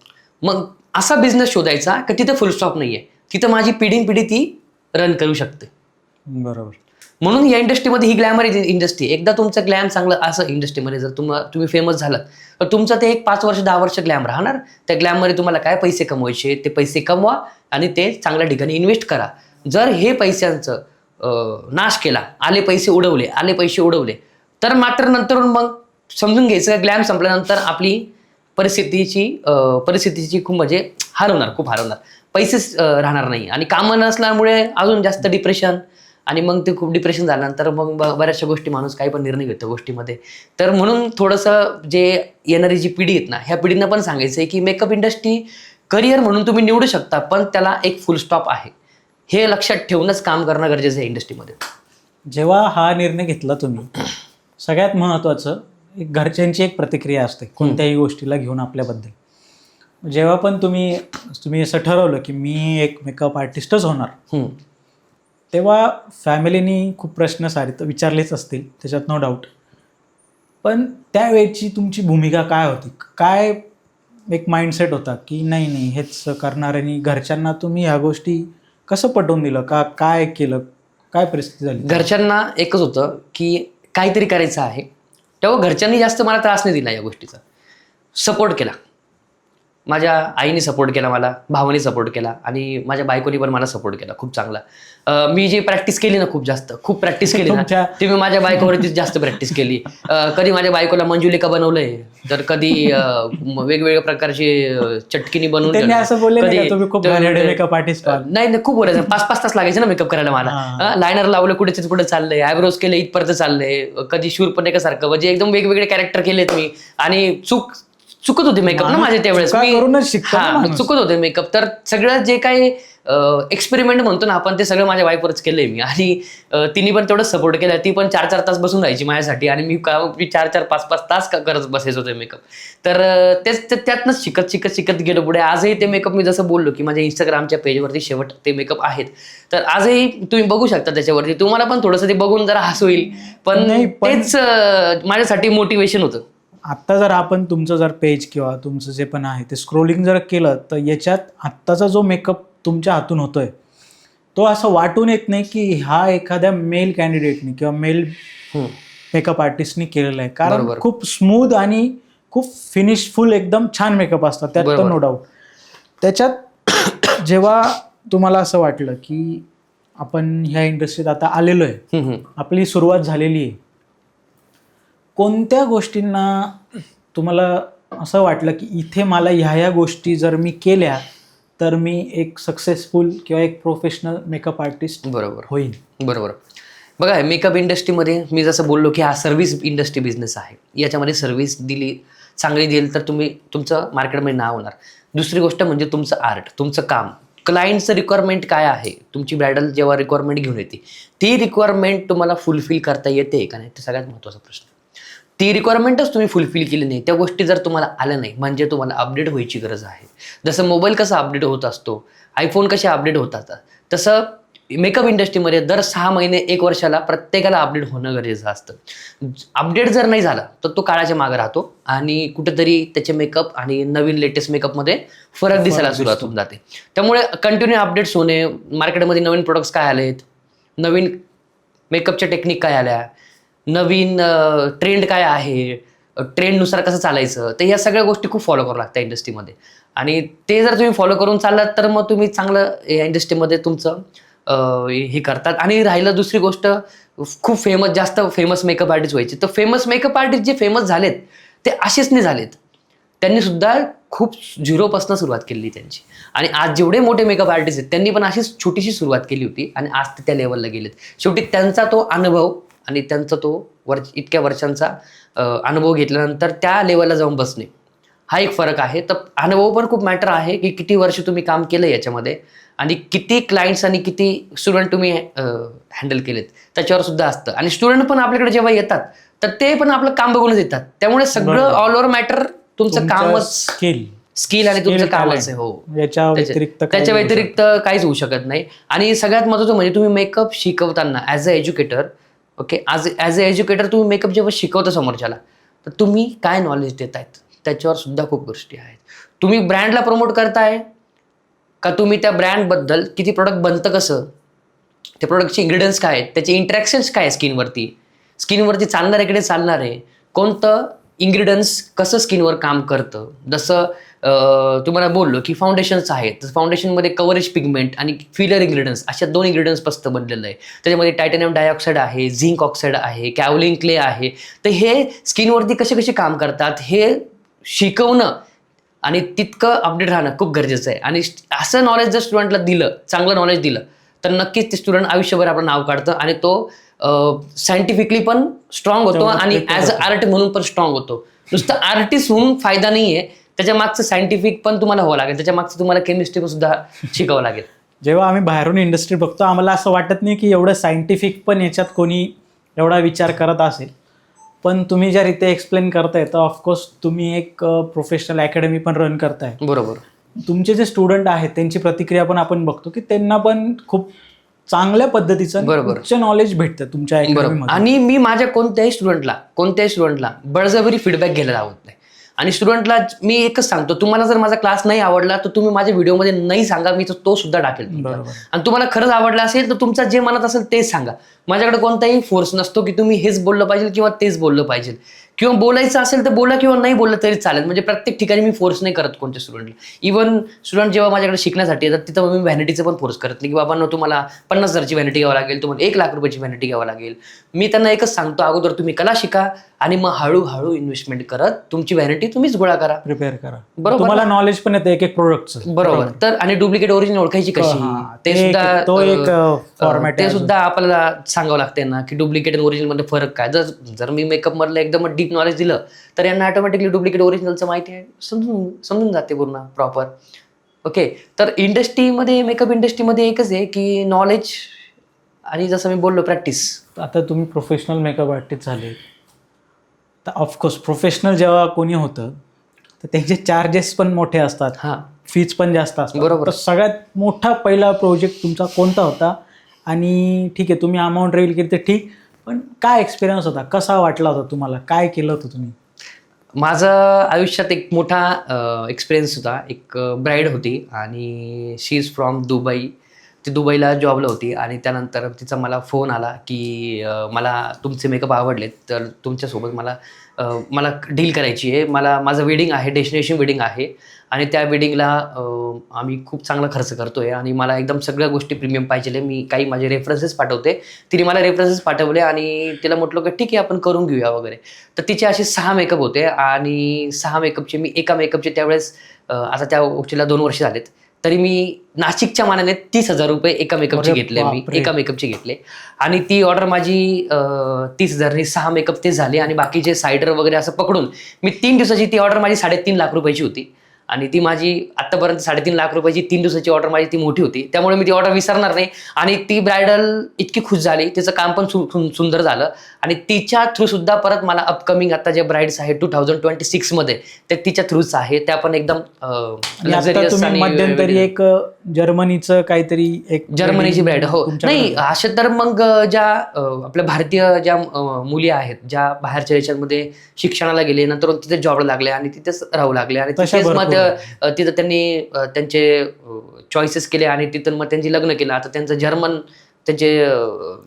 मग असा बिझनेस शोधायचा की तिथे फुल स्टॉप नाहीये, तिथं माझी पिढी ती रन करू शकते. बरोबर. म्हणून या इंडस्ट्रीमध्ये ही ग्लॅमर इंडस्ट्री. एकदा तुमचं ग्लॅम चांगलं असं इंडस्ट्रीमध्ये जर तुम्ही फेमस झालात तर तुमचं ते एक 5 वर्ष 10 वर्ष ग्लॅम राहणार. त्या ग्लॅममध्ये तुम्हाला काय पैसे कमवायचे ते पैसे कमवा आणि ते चांगल्या ठिकाणी इन्व्हेस्ट करा. जर हे पैशांचं नाश केला, आले पैसे उडवले तर मात्र नंतर मग समजून घ्यायचं ग्लॅम संपल्यानंतर आपली परिस्थितीची खूप म्हणजे खूप हरवणार, पैसेच राहणार नाही, आणि कामं नसल्यामुळे अजून जास्त डिप्रेशन, आणि मग ते खूप डिप्रेशन झाल्यानंतर मग बऱ्याचशा गोष्टी माणूस काही पण निर्णय घेतो गोष्टीमध्ये. तर म्हणून थोडंसं जे येणारी जी पिढी आहेत ना, ह्या पिढींना पण सांगायचं आहे की मेकअप इंडस्ट्री करिअर म्हणून तुम्ही निवडू शकता, पण त्याला एक फुल स्टॉप आहे. हे लक्षात ठेवूनच काम करणं गरजेचं आहे इंडस्ट्रीमध्ये. जेव्हा हा निर्णय घेतला तुम्ही, सगळ्यात महत्त्वाचं एक घरच्यांची एक प्रतिक्रिया असते कोणत्याही गोष्टीला घेऊन आपल्याबद्दल. जेव्हा पण तुम्ही असं ठरवलं की मी एक मेकअप आर्टिस्टच होणार, तेव्हा फॅमिलीनी खूप प्रश्न विचारलेच असतील, त्याच्यात नो डाऊट. पण त्यावेळची तुमची भूमिका काय होती? काय एक माइंडसेट होता की नाही हेच करणार, आणि घरच्यांना तुम्ही ह्या गोष्टी कसं पटवून दिलं, काय केलं, काय परिस्थिती झाली? घरच्यांना एकच होतं की काहीतरी करायचं आहे. तेव्हा घरच्यांनी जास्त मला त्रास नाही दिला, या गोष्टीचा सपोर्ट केला. माझ्या आईने सपोर्ट केला, मला भावाने सपोर्ट केला, आणि माझ्या बायकोनी पण मला सपोर्ट केला खूप चांगला. मी जी प्रॅक्टिस केली ना, खूप प्रॅक्टिस केली ना, ती मी माझ्या बायकोवरतीच जास्त प्रॅक्टिस केली. कधी माझ्या बायकोला मंजुलिका बनवलंय, तर कधी वेगवेगळ्या प्रकारचे चटकिनी बनवून. नाही, खूप बोलायचं. 5-5 तास लागायचे ना मेकअप करायला मला. लायनर लावलं, कुठे चाललंय, आयब्रोज केले, इथपर्यंत चाललंय, कधी शूरपणेकासारखं, म्हणजे एकदम वेगवेगळे कॅरेक्टर केलेत मी, आणि चुकत होते मेकअप ना माझे त्यावेळेस. चुका करूनच शिकतो ना हा माणूस. चुकत होते मेकअप. तर सगळं जे काही एक्सपेरिमेंट म्हणतो ना आपण, ते सगळं माझ्या वाईफवरच केलंय मी. आणि तिने पण तेवढं सपोर्ट केला. ती पण 4-4 तास बसून राहायची माझ्यासाठी आणि मी 4-4, 5-5 तास करत बसायचो ते मेकअप. तर त्यातनंच शिकत गेलो पुढे. आजही ते मेकअप मी जसं बोललो की माझ्या इंस्टाग्रामच्या पेजवरती शेवट ते मेकअप आहेत. तर आजही तुम्ही बघू शकता त्याच्यावरती. तुम्हाला पण थोडंसं ते बघून जरा हसू येईल, पण तेच माझ्यासाठी मोटिवेशन होतं. आत्ता जर आपण तुमचं जर पेज किंवा तुमचं जे पण आहे ते स्क्रोलिंग जर केलं तर याच्यात आत्ताचा जो मेकअप तुमच्या हातून होतोय तो असं वाटून येत नाही की हा एखाद्या मेल कॅन्डिडेटनी किंवा मेल मेकअप आर्टिस्टनी केलेला आहे. कारण खूप स्मूथ आणि खूप फिनिशफुल एकदम छान मेकअप असतात, त्यात तर नो डाऊट. त्याच्यात जेव्हा तुम्हाला असं वाटलं की आपण ह्या इंडस्ट्रीत आता आलेलो आहे, आपली सुरुवात झालेली आहे, कोणत्या गोष्टींना तुम्हाला असं वाटलं की इथे मला ह्या गोष्टी जर मी केल्या तर मी एक सक्सेसफुल किंवा एक प्रोफेशनल मेकअप आर्टिस्ट होईल? बरोबर. बघा, मेकअप इंडस्ट्रीमध्ये मी जसं बोललो की हा सर्व्हिस इंडस्ट्री बिझनेस आहे. याच्यामध्ये सर्व्हिस चांगली दिली तर तुमचं मार्केटमध्ये नाव होणार. दुसरी गोष्ट म्हणजे तुमचं आर्ट, तुमचं काम, क्लायंटचं रिक्वायरमेंट काय आहे. तुमची ब्रायडल जेव्हा रिक्वायरमेंट घेऊन येते, ती रिक्वायरमेंट तुम्हाला फुलफिल करता येते का नाही, ते सगळ्यात महत्त्वाचा प्रश्न. ती रिक्वायरमेंटच तुम्ही फुलफिल केली नाही, त्या गोष्टी जर तुम्हाला आल्या नाही, म्हणजे तुम्हाला अपडेट व्हायची गरज आहे. जसं मोबाईल कसा अपडेट होत असतो, आयफोन कसे अपडेट होतात, तसं मेकअप इंडस्ट्रीमध्ये दर 6 महिने 1 वर्षाला प्रत्येकाला अपडेट होणं गरजेचं असतं. अपडेट जर नाही झाला तर तो काळाच्या मागे राहतो आणि कुठेतरी त्याचे मेकअप आणि नवीन लेटेस्ट मेकअपमध्ये फरक दिसायला सुरुवात होऊन जाते. त्यामुळे कंटिन्यू अपडेट्स होणे, मार्केटमध्ये नवीन प्रोडक्ट्स काय आलेत, नवीन मेकअपच्या टेक्निक काय आल्या, नवीन ट्रेंड काय आहे, ट्रेंडनुसार कसं चालायचं, तर या सगळ्या गोष्टी खूप फॉलो करावं लागतं इंडस्ट्रीमध्ये. आणि ते जर तुम्ही फॉलो करून चाललात तर मग तुम्ही चांगलं या इंडस्ट्रीमध्ये तुमचं हे करतात. आणि राहिलं दुसरी गोष्ट, खूप जास्त फेमस मेकअप आर्टिस्ट व्हायचे. तर फेमस मेकअप आर्टिस्ट जे फेमस झालेत ते असेच नाही झालेत. त्यांनी सुद्धा खूप झिरोपासून सुरुवात केली त्यांची. आणि आज जेवढे मोठे मेकअप आर्टिस्ट आहेत त्यांनी पण अशीच छोटीशी सुरुवात केली होती आणि आज ते त्या लेवलला गेलेत. शेवटी त्यांचा तो अनुभव आणि त्यांचा तो इतक्या वर्षांचा अनुभव घेतल्यानंतर त्या लेवलला जाऊन बसणे, हा एक फरक आहे. तर अनुभव पण खूप मॅटर आहे की किती वर्ष तुम्ही काम केलं याच्यामध्ये आणि किती क्लायंट्स आणि किती स्टुडंट तुम्ही हँडल केलेत त्याच्यावर सुद्धा असतं. आणि स्टुडंट पण आपल्याकडे जेव्हा येतात तर ते पण आपलं काम बघूनच येतात. त्यामुळे सगळं ऑल ओव्हर मॅटर तुमचं कामच, स्किल आणि तुमचं कामच आहे. हो, त्याच्या व्यतिरिक्त काहीच होऊ शकत नाही. आणि सगळ्यात महत्त्वाचं म्हणजे तुम्ही मेकअप शिकवताना as a educator, okay, as a educator तुम्ही मेकअप जेव्हा शिकवता समोरच्याला, तर तुम्ही काय नॉलेज देतायत त्याच्यावर सुद्धा खूप गोष्टी आहेत. तुम्ही ब्रँडला प्रमोट करताय का, तुम्ही त्या ब्रँडबद्दल किती प्रोडक्ट बनतं, कसं, त्या प्रोडक्टचे इन्ग्रेडियंट्स काय आहेत, त्याचे इंटरॅक्शन्स काय आहे स्किनवरती चालणार आहे, चालणार आहे, कोणतं इन्ग्रेडियंट्स कसं स्किनवर काम करतं. जसं तुम्हाला बोललो की फाउंडेशन्स आहेत, तर फाउंडेशनमध्ये कव्हरेज पिगमेंट आणि फिलर इन्ग्रेडियंट्स अशा 2 इन्ग्रेडियंट्स पासून बनलेलं आहे. त्याच्यामध्ये टायटॅनियम डायऑक्साईड आहे, झिंक ऑक्साईड आहे, कॅव्हलिन क्ले आहे. तर हे स्किनवरती कसे काम करतात हे शिकवणं आणि तितकं अपडेट राहणं खूप गरजेचं आहे. आणि असं नॉलेज जर स्टुडंटला दिलं, चांगलं नॉलेज दिलं, तर नक्कीच ते स्टुडंट आयुष्यभर आपलं नाव काढतं आणि तो सायंटिफिकली पण स्ट्रॉंग होतो आणि ॲज अ आर्ट म्हणून पण स्ट्रॉंग होतो. नुसतं आर्टिस्ट होऊन फायदा नाही आहे, त्याच्या मागचं सायंटिफिक पण तुम्हाला हवं लागेल, त्याच्या मागचं तुम्हाला केमिस्ट्री पण सुद्धा शिकावं लागेल. जेव्हा आम्ही बाहेरून इंडस्ट्री बघतो आम्हाला असं वाटत नाही की एवढं सायंटिफिक पण याच्यात कोणी एवढा विचार करत असेल. पण तुम्ही ज्या रीते एक्सप्लेन करताय तर ऑफकोर्स तुम्ही एक प्रोफेशनल अकॅडमी पण रन करताय. बरोबर. तुमचे जे स्टुडंट आहेत त्यांची प्रतिक्रिया पण आपण बघतो की त्यांना पण खूप चांगल्या पद्धतीचं उच्च नॉलेज भेटतं तुमच्या अकॅडमीमध्ये. आणि मी माझ्या कोणत्याही स्टुडंटला बळजबरी फीडबॅक घ्यायला लावत नाही. आणि स्टुडंटला मी एकच सांगतो, तुम्हाला जर माझा क्लास नाही आवडला तर तुम्ही माझ्या व्हिडिओमध्ये नाही सांगा, मी तो सुद्धा टाकेल. आणि तुम्हाला खरंच आवडला असेल तर तुमचा जे मनात असेल तेच सांगा. माझ्याकडे कोणताही फोर्स नसतो की तुम्ही हेच बोललं पाहिजे किंवा तेच बोललं पाहिजे. किंवा बोलायचं असेल तर बोला किंवा नाही बोललं तरी चालेल. म्हणजे प्रत्येक ठिकाणी मी फोर्स नाही करत कोणत्या स्टुडंटला. इव्हन स्टुडंट जेव्हा माझ्याकडे शिकण्यासाठी येतात तिथं मी व्हॅनिटीचं पण फोर्स करत नाही की बाबा तुम्हाला 50,000ची व्हॅनिटी घ्यावं लागेल, तुम्हाला 1 लाख रुपयाची व्हॅनिटी घ्यावं लागेल. मी त्यांना एकच सांगतो, अगोदर तुम्ही कला शिका आणि मग हळूहळू इन्व्हेस्टमेंट करत तुमची व्हॅनिटी तुम्हीच गोळा करा, प्रिपेअर करा. बरोबर, तुम्हाला नॉलेज पण येतं एक प्रोडक्टचं. बरोबर. तर आणि डुप्लिकेट ओरिजिनल ओळखायची कशी, ते सुद्धा आपल्याला सांगावं लागते ना की डुप्लिकेट आणि ओरिजिनल मध्ये फरक काय. जर मी मेकअप मधलं एकदम डीप नॉलेज दिलं तर यांना ऑटोमॅटिकली डुप्लिकेट ओरिजिनलचं माहिती आहे, समजून जाते पूर्ण प्रॉपर. ओके, तर इंडस्ट्रीमध्ये, मेकअप इंडस्ट्रीमध्ये एकच आहे की नॉलेज आणि जसं मी बोललो प्रॅक्टिस. आता तुम्ही प्रोफेशनल मेकअप आर्टिस्ट झाले, तर ऑफकोर्स प्रोफेशनल जेव्हा कोणी होतं तर त्यांचे चार्जेस पण मोठे असतात, हां, फीज पण जास्त असतात. बरोबर. तर सगळ्यात मोठा पहिला प्रोजेक्ट तुमचा कोणता होता? आणि ठीक आहे तुम्ही अमाऊंट रिव्हील केली तर ठीक, पण काय एक्सपिरियन्स होता, कसा वाटला होता तुम्हाला, काय केलं होतं तुम्ही? माझं आयुष्यात एक मोठा एक्सपिरियन्स होता. एक ब्राईड होती आणि शी इज फ्रॉम दुबई. ती दुबईला जॉबला होती आणि त्यानंतर तिचा मला फोन आला की मला तुमचे मेकअप आवडलेत, तर तुमच्यासोबत मला डील करायची आहे. माझं वेडिंग आहे, डेस्टिनेशन वेडिंग आहे आणि त्या वेडिंगला आम्ही खूप चांगला खर्च करतो आहे आणि मला एकदम सगळ्या गोष्टी प्रीमियम पाहिजे. मी काही माझे रेफरन्सेस पाठवते. तिने मला रेफरन्सेस पाठवले आणि तिला म्हटलं की ठीक आहे आपण करून घेऊया वगैरे. तर तिचे असे 6 मेकअप होते आणि 6 मेकअपचे मी एका मेकअपचे त्यावेळेस आता त्या गोष्टीला 2 वर्ष झालेत, तरी मी नाशिकच्या मानाने 30,000 रुपये एका मेकअपचे अरे घेतले. मी बापरे. एका मेकअपचे घेतले आणि ती ऑर्डर माझी 30,000नी 6 मेकअप ते झाले आणि बाकीचे सायडर वगैरे असं पकडून मी 3 दिवसाची ती ऑर्डर माझी 3.5 लाख रुपयाची होती आणि ती माझी आत्तापर्यंत 3.5 लाख रुपयाची 3 दिवसाची ऑर्डर माझी ती मोठी होती. त्यामुळे मी ती ऑर्डर विसरणार नाही आणि ती ब्रायडल इतकी खुश झाली, तिचं काम पण सुंदर झालं आणि तिच्या थ्रू सुद्धा परत मला अपकमिंग आता जे ब्राईड्स आहेत 2026 मध्ये ते तिच्या थ्रूच आहे. त्या पण एकदम आणि आता luxurious तुम्ही आणि मध्यंतरी एक जर्मनीचं काहीतरी एक जर्मनीची ब्राईड. हो, तुमच्याकडे नाही असे तर मग ज्या आपल्या भारतीय ज्या मुली आहेत ज्या बाहेरच्या देशांमध्ये शिक्षणाला गेले, नंतर तिथे जॉबला लागले आणि तिथेच राहू लागले आणि तशा तिथेच मग भरपूर तिथं त्यांनी त्यांचे चॉईसेस केले आणि तिथून मग त्यांची लग्न केलं. आता त्यांचं जर्मन त्यांचे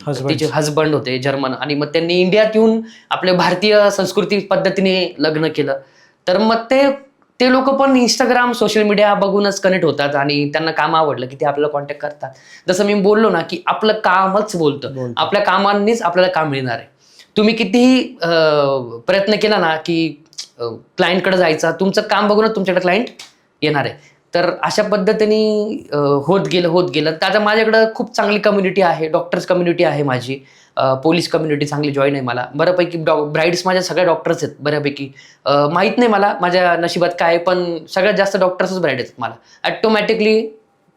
Husbands. तिचे हजबंड होते जर्मन आणि मग त्यांनी इंडियात येऊन आपल्या भारतीय संस्कृती पद्धतीने लग्न केलं. तर मग ते लोक पण इंस्टाग्राम सोशल मीडिया बघूनच कनेक्ट होतात आणि त्यांना काम आवडलं की ते आपल्याला कॉन्टॅक्ट करतात. जसं मी बोललो ना की आपलं कामच बोलतं, आपल्या कामांनीच आपल्याला काम मिळणार आहे. तुम्ही कितीही प्रयत्न केला ना की क्लायंटकडे जायचा, तुमचं काम बघूनच तुमच्याकडे क्लायंट येणार आहे. तर अशा पद्धतीने होत गेलं. तर आता माझ्याकडं खूप चांगली कम्युनिटी आहे, डॉक्टर्स कम्युनिटी आहे माझी, पोलीस कम्युनिटी चांगली जॉईन आहे मला. बऱ्यापैकी ब्राईड्स माझ्या सगळ्या डॉक्टर्स आहेत बऱ्यापैकी. माहीत नाही मला माझ्या नशिबात काय आहे, पण सगळ्यात जास्त डॉक्टर्सच ब्राईड आहेत मला. ॲटोमॅटिकली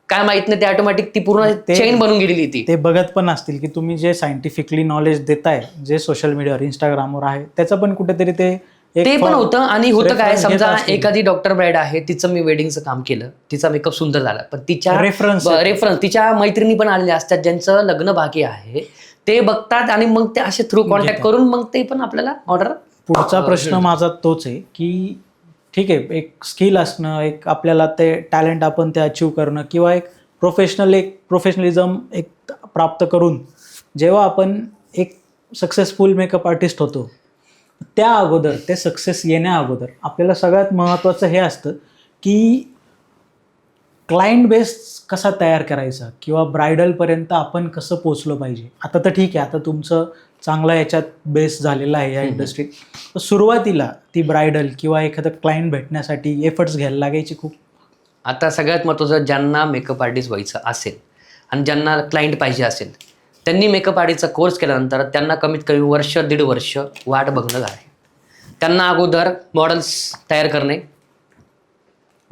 काय माहित नाही, ते ऑटोमॅटिक ती पूर्ण चेन बनून गेलेली ती. ते बघत पण असतील की तुम्ही जे सायंटिफिकली नॉलेज देताय, जे सोशल मीडियावर इंस्टाग्रामवर आहे, त्याचं पण कुठेतरी ते पण होतं. आणि होतं काय, reference घेत समजा असतील. एखादी डॉक्टर ब्राईड आहे, तिचं मी वेडिंगचं काम केलं, तिचा मेकअप सुंदर झाला, पण तिच्या रेफरन्स रेफरन्स तिच्या मैत्रिणी पण आलेल्या असतात ज्यांचं लग्न बाकी आहे, ते बघतात आणि मग ते असे थ्रू कॉन्टॅक्ट करून मग ते पण आपल्याला ऑर्डर. पुढचा प्रश्न माझा तोच आहे की ठीक आहे, एक स्किल असणं, एक आपल्याला ते टॅलेंट आपण ते अचीव करणं किंवा एक प्रोफेशनलिझम एक प्राप्त करून जेव्हा आपण एक सक्सेसफुल मेकअप आर्टिस्ट होतो, त्या अगोदर, ते सक्सेस येण्या अगोदर आपल्याला सगळ्यात महत्त्वाचं हे असतं की क्लायंट बेस कसा तयार करायचा किंवा ब्रायडलपर्यंत आपण कसं पोचलो पाहिजे. आता तर ठीक आहे, आता तुमचं चांगला याच्यात बेस झालेला आहे या इंडस्ट्रीत. तर सुरुवातीला ती ब्रायडल किंवा एखादं क्लायंट भेटण्यासाठी एफर्ट्स घ्यायला लागायची खूप. आता सगळ्यात महत्त्वाचं, ज्यांना मेकअप आर्टिस्ट व्हायचं असेल आणि ज्यांना क्लायंट पाहिजे असेल, त्यांनी मेकअप आर्टिस्टचा कोर्स केल्यानंतर त्यांना कमीत कमी 1-1.5 वर्ष वाट बघणं आहे. त्यांना अगोदर मॉडेल्स तयार करणे,